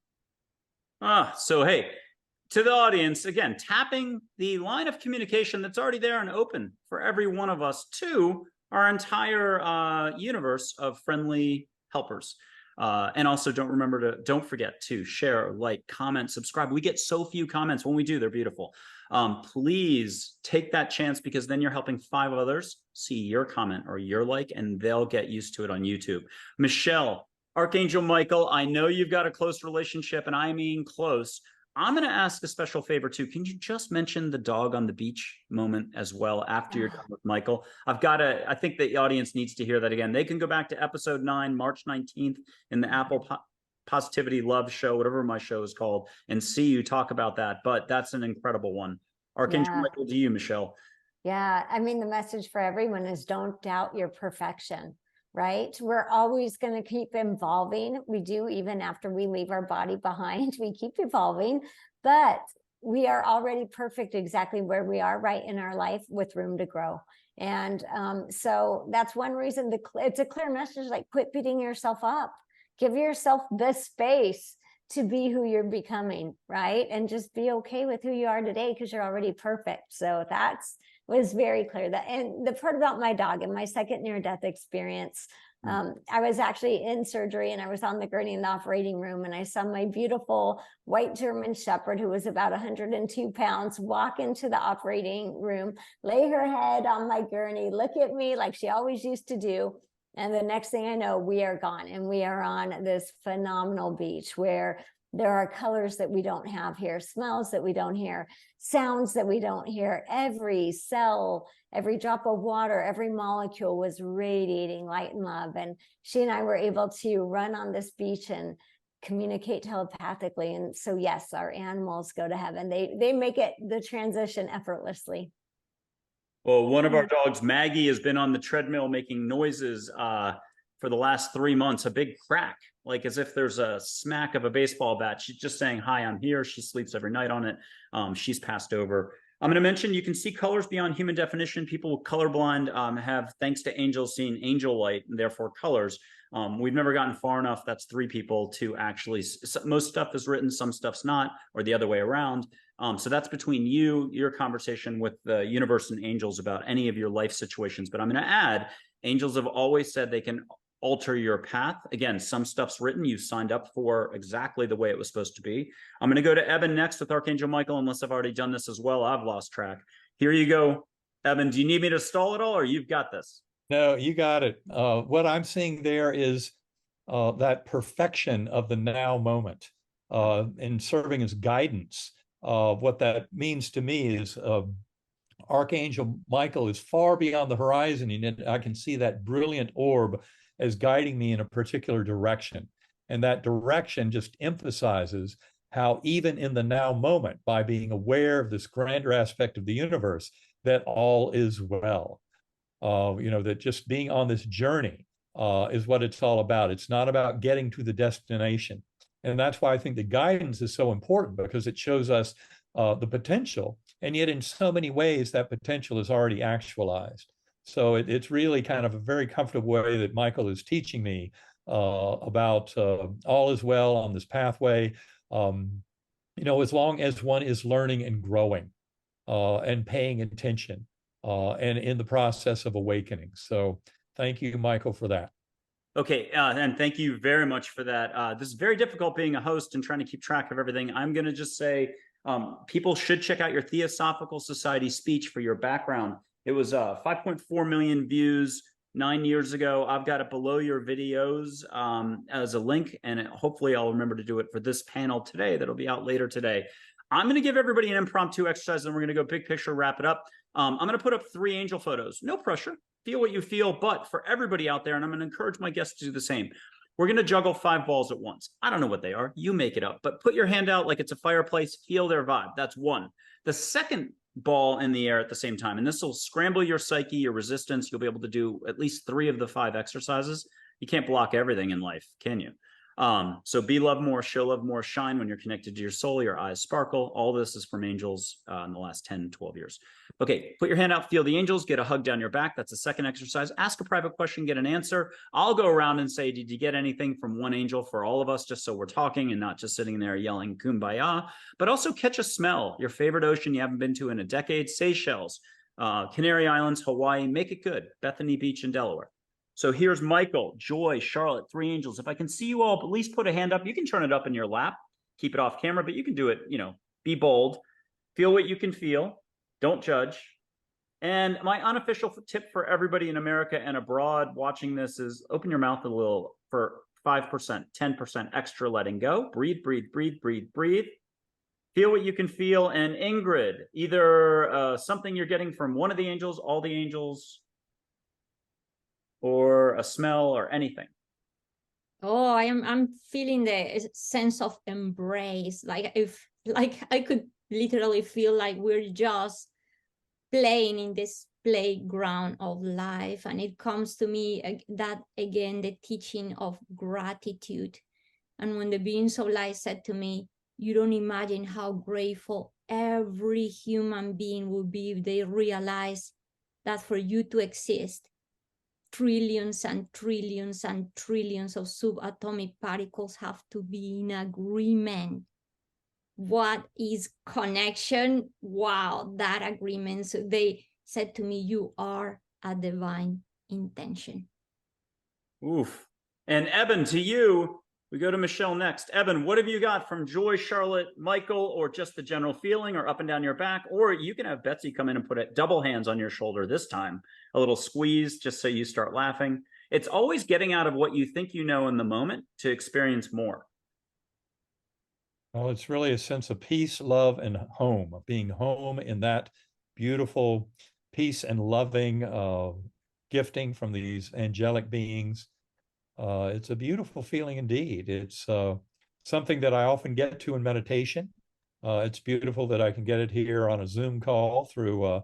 So hey, to the audience, again, tapping the line of communication that's already there and open for every one of us to our entire universe of friendly helpers. And also don't forget to share, like, comment, subscribe. We get so few comments. When we do, they're beautiful. Please take that chance, because then you're helping 5 others see your comment or your like, and they'll get used to it on YouTube. Michelle, Archangel Michael, I know you've got a close relationship, and I mean close. I'm going to ask a special favor too. Can you just mention the dog on the beach moment as well after you're done with Michael? I think the audience needs to hear that again. They can go back to episode 9, March 19th in the Apple Positivity Love Show, whatever my show is called, and see you talk about that. But that's an incredible one. Archangel Michael, to you, Michelle. Yeah, I mean, the message for everyone is don't doubt your perfection, right? We're always going to keep evolving. We do, even after we leave our body behind, we keep evolving, but we are already perfect exactly where we are right in our life, with room to grow. And so that's one reason it's a clear message, like, quit beating yourself up. Give yourself the space to be who you're becoming, right? And just be okay with who you are today, because you're already perfect. So was very clear. And the part about my dog and my second near-death experience, I was actually in surgery, and I was on the gurney in the operating room, and I saw my beautiful white German Shepherd, who was about 102 pounds, walk into the operating room, lay her head on my gurney, look at me like she always used to do. And the next thing I know, we are gone, and we are on this phenomenal beach where there are colors that we don't have here, smells that we don't hear, sounds that we don't hear. Every cell, every drop of water, every molecule was radiating light and love. And she and I were able to run on this beach and communicate telepathically. And so, yes, our animals go to heaven. They make it the transition effortlessly. Well, one of our dogs, Maggie, has been on the treadmill making noises for the last 3 months, a big crack, like as if there's a smack of a baseball bat. She's just saying, hi, I'm here. She sleeps every night on it. She's passed over. I'm going to mention you can see colors beyond human definition. People colorblind have, thanks to angels, seen angel light, and therefore colors. We've never gotten far enough. That's 3 people to actually, most stuff is written, some stuff's not, or the other way around. So that's between you, your conversation with the universe and angels about any of your life situations. But I'm going to add, angels have always said they can alter your path. Again, some stuff's written, you signed up for exactly the way it was supposed to be. I'm going to go to Eben next with Archangel Michael, unless I've already done this as well. I've lost track. Here you go. Eben, do you need me to stall it all, or you've got this? No, you got it. What I'm seeing there is that perfection of the now moment and serving as guidance. What that means to me is Archangel Michael is far beyond the horizon, and I can see that brilliant orb as guiding me in a particular direction. And that direction just emphasizes how even in the now moment, by being aware of this grander aspect of the universe, that all is well. That just being on this journey is what it's all about. It's not about getting to the destination. And that's why I think the guidance is so important, because it shows us the potential. And yet in so many ways, that potential is already actualized. So it's really kind of a very comfortable way that Michael is teaching me about all is well on this pathway. As long as one is learning and growing and paying attention and in the process of awakening. So thank you, Michael, for that. Okay, and thank you very much for that. This is very difficult being a host and trying to keep track of everything. I'm going to just say people should check out your Theosophical Society speech for your background. It was 5.4 million views 9 years ago. I've got it below your videos as a link, and hopefully I'll remember to do it for this panel today. That'll be out later today. I'm going to give everybody an impromptu exercise, and we're going to go big picture, wrap it up. I'm going to put up 3 angel photos. No pressure. Feel what you feel. But for everybody out there, and I'm going to encourage my guests to do the same, we're going to juggle 5 balls at once. I don't know what they are. You make it up. But put your hand out like it's a fireplace. Feel their vibe. That's 1. The second ball in the air at the same time, and this will scramble your psyche, your resistance. You'll be able to do at least 3 of the 5 exercises. You can't block everything in life, can you? So be love more, show love more, shine when you're connected to your soul, your eyes sparkle. All this is from angels in the last 10, 12 years. Okay, put your hand out, feel the angels, get a hug down your back. That's the second exercise. Ask a private question, get an answer. I'll go around and say, did you get anything from one angel for all of us, just so we're talking and not just sitting there yelling kumbaya, but also catch a smell. Your favorite ocean you haven't been to in a decade, Seychelles, Canary Islands, Hawaii, make it good, Bethany Beach in Delaware. So here's Michael, Joy, Charlotte, 3 angels. If I can see you all, at least put a hand up. You can turn it up in your lap, keep it off camera, but you can do it, you know, be bold, feel what you can feel, don't judge. And my unofficial tip for everybody in America and abroad watching this is open your mouth a little for 5%, 10% extra letting go. Breathe, breathe, breathe, breathe, breathe. Feel what you can feel. And Ingrid, either something you're getting from one of the angels, all the angels, or a smell or anything. Oh, I'm feeling the sense of embrace. Like I could literally feel like we're just playing in this playground of life. And it comes to me that again, the teaching of gratitude. And when the beings of light said to me, you don't imagine how grateful every human being will be if they realize that for you to exist, trillions and trillions and trillions of subatomic particles have to be in agreement. What is connection? Wow, that agreement. So they said to me, you are a divine intention. Oof. And Eben, to you, we go to Michelle next. Eben, what have you got from Joy, Charlotte, Michael, or just the general feeling or up and down your back? Or you can have Betsy come in and put it double hands on your shoulder this time, a little squeeze just so you start laughing. It's always getting out of what you think you know in the moment to experience more. Well, it's really a sense of peace, love, and home, being home in that beautiful peace and loving gifting from these angelic beings. It's a beautiful feeling indeed. It's something that I often get to in meditation. It's beautiful that I can get it here on a Zoom call through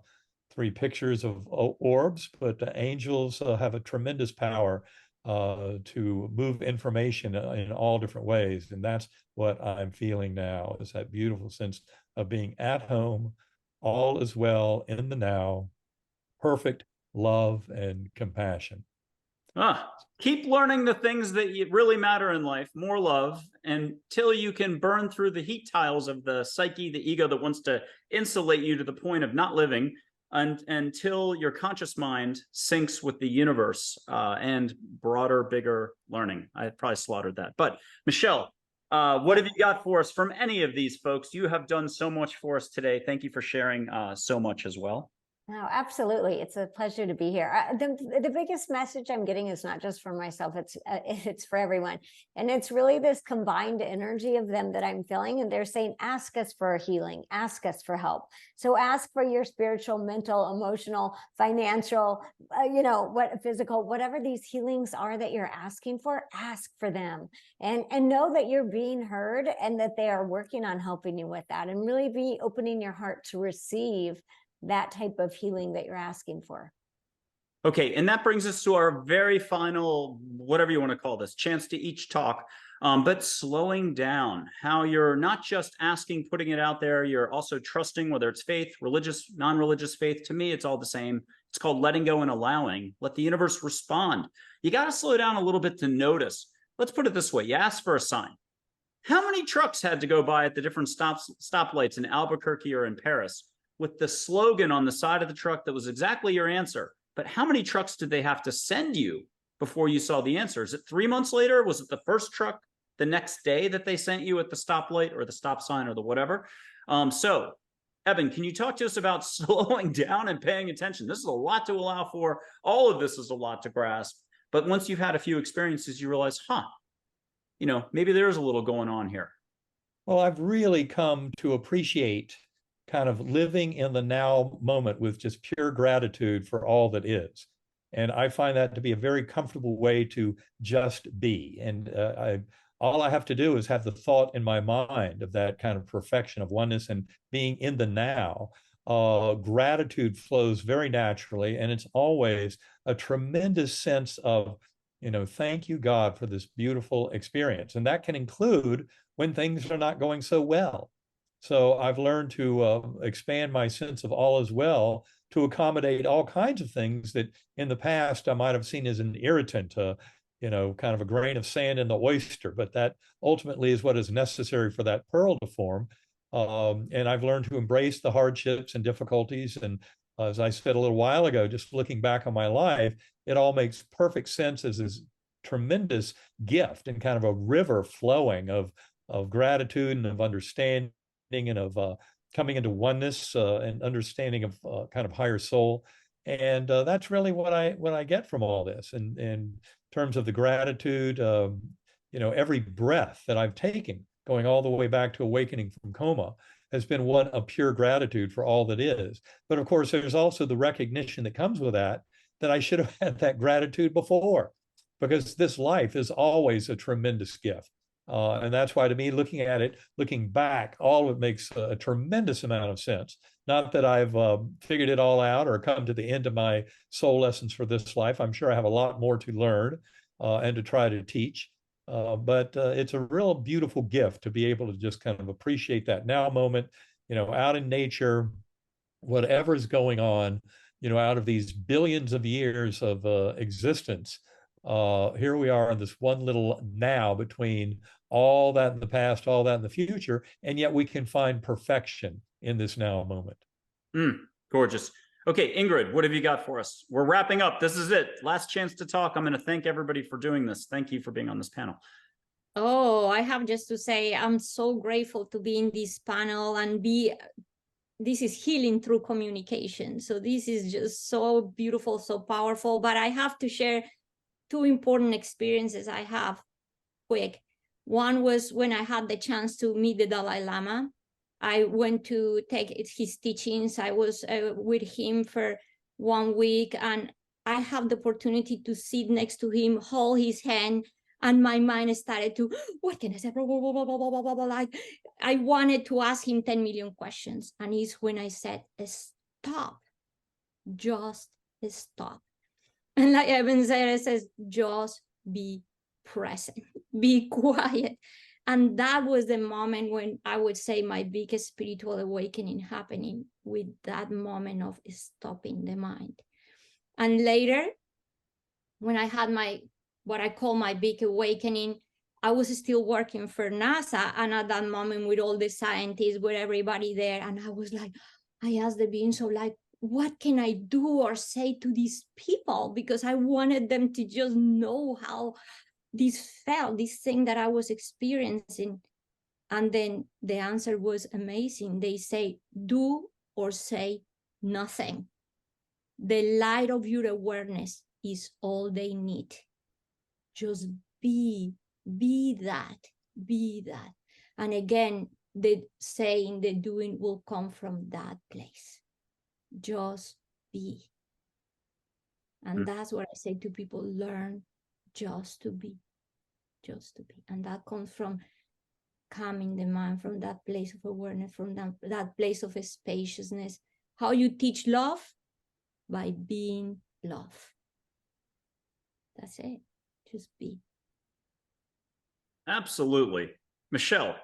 3 pictures of orbs, but angels have a tremendous power to move information in all different ways. And that's what I'm feeling now, is that beautiful sense of being at home, all is well in the now, perfect love and compassion. Keep learning the things that really matter in life, more love, until you can burn through the heat tiles of the psyche, the ego that wants to insulate you to the point of not living, until your conscious mind syncs with the universe and broader, bigger learning. I probably slaughtered that. But Michelle, what have you got for us from any of these folks? You have done so much for us today. Thank you for sharing so much as well. No, absolutely. It's a pleasure to be here. The biggest message I'm getting is not just for myself, it's for everyone. And it's really this combined energy of them that I'm feeling. And they're saying, ask us for healing, ask us for help. So ask for your spiritual, mental, emotional, financial, physical, whatever these healings are that you're asking for, ask for them. And know that you're being heard and that they are working on helping you with that, and really be opening your heart to receive that type of healing that you're asking for. Okay, and that brings us to our very final, whatever you want to call this, chance to each talk, but slowing down, how you're not just asking, putting it out there, you're also trusting, whether it's faith, religious, non-religious faith. To me, it's all the same. It's called letting go and allowing. Let the universe respond. You got to slow down a little bit to notice. Let's put it this way. You ask for a sign. How many trucks had to go by at the different stoplights in Albuquerque or in Paris with the slogan on the side of the truck that was exactly your answer? But how many trucks did they have to send you before you saw the answer? Is it 3 months later? Was it the first truck the next day that they sent you at the stoplight or the stop sign or the whatever? So, Eben, can you talk to us about slowing down and paying attention? This is a lot to allow for. All of this is a lot to grasp. But once you've had a few experiences, you realize, maybe there's a little going on here. Well, I've really come to appreciate kind of living in the now moment with just pure gratitude for all that is. And I find that to be a very comfortable way to just be. And all I have to do is have the thought in my mind of that kind of perfection of oneness and being in the now. Gratitude flows very naturally, and it's always a tremendous sense of, thank you, God, for this beautiful experience. And that can include when things are not going so well. So I've learned to expand my sense of all is well to accommodate all kinds of things that in the past I might have seen as an irritant, kind of a grain of sand in the oyster, but that ultimately is what is necessary for that pearl to form. And I've learned to embrace the hardships and difficulties and As I said a little while ago, just looking back on my life, it all makes perfect sense as this tremendous gift and kind of a river flowing of gratitude and of understanding and of coming into oneness and understanding of kind of higher soul. And that's really what I get from all this. And in terms of the gratitude, you know, every breath that I've taken, going all the way back to awakening from coma, has been one of pure gratitude for all that is. But of course, there's also the recognition that comes with that I should have had that gratitude before, because this life is always a tremendous gift. And that's why, to me, looking at it, looking back, all of it makes a tremendous amount of sense. Not that I've figured it all out or come to the end of my soul lessons for this life. I'm sure I have a lot more to learn and to try to teach. But it's a real beautiful gift to be able to just kind of appreciate that now moment, you know, out in nature, whatever's going on, you know, out of these billions of years of existence. Here we are in this one little now between all that in the past, all that in the future, and yet we can find perfection in this now moment. Gorgeous. Okay, Ingrid, what have you got for us? We're wrapping up. This is it. Last chance to talk. I'm going to thank everybody for doing this. Thank you for being on this panel. Oh, I have just to say, I'm so grateful to be in this panel and this is healing through communication. So this is just so beautiful, so powerful. But I have to share two important experiences I have quick. One was when I had the chance to meet the Dalai Lama. I went to take his teachings. I was with him for 1 week, and I have the opportunity to sit next to him, hold his hand, and my mind started to, what can I say? Blah, blah, blah, blah, blah, blah, blah, blah. Like, I wanted to ask him 10 million questions. And it's when I said, stop, just stop. And like Eben said, it says, just be present, be quiet. And that was the moment when I would say my biggest spiritual awakening happening, with that moment of stopping the mind. And later, when I had what I call my big awakening, I was still working for NASA. And at that moment, with all the scientists, with everybody there, and I was like, I asked the being, so like, what can I do or say to these people? Because I wanted them to just know how this felt, this thing that I was experiencing. And then the answer was amazing. They say, do or say nothing. The light of your awareness is all they need. Just be that. And again, the saying, the doing will come from that place. Just be. And that's what I say to people, learn just to be. And that comes from calming the mind, from that place of awareness, from that place of spaciousness. How you teach love? By being love. That's it. Just be. Absolutely. Michelle.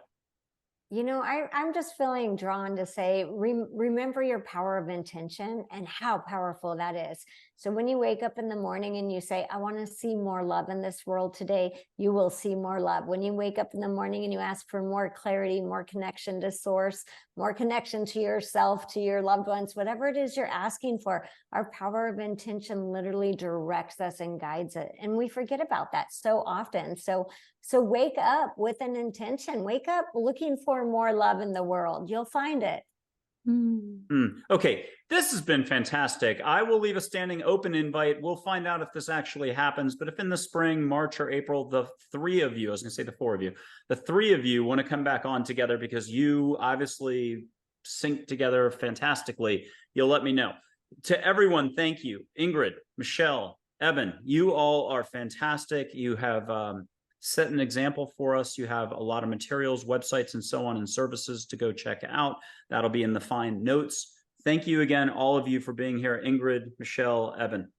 You know, I'm just feeling drawn to say, remember your power of intention and how powerful that is. So when you wake up in the morning and you say, I want to see more love in this world today, you will see more love. When you wake up in the morning and you ask for more clarity, more connection to source, more connection to yourself, to your loved ones, whatever it is you're asking for, our power of intention literally directs us and guides it. And we forget about that so often. So wake up with an intention. Wake up looking for more love in the world. You'll find it. Okay, this has been fantastic. I will leave a standing open invite. We'll find out if this actually happens. But if in the spring, March or April, the three of you, I was going to say the four of you, the three of you want to come back on together because you obviously sync together fantastically, you'll let me know. To everyone, thank you. Ingrid, Michelle, Eben, you all are fantastic. You have set an example for us. You have a lot of materials, websites, and so on, and services to go check out. That'll be in the fine notes. Thank you again, all of you, for being here. Ingrid, Michelle, Eben.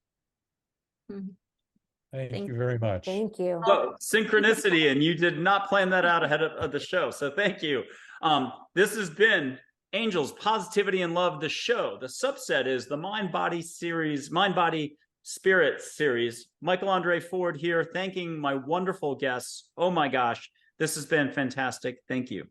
Thank you very much. Thank you. Oh, synchronicity, and you did not plan that out ahead of the show, so thank you. This has been Angels, Positivity, and Love, the show. The subset is the Mind Body series, Mind Body Spirit series. Michael Andre Ford here, thanking my wonderful guests. Oh my gosh, this has been fantastic. Thank you.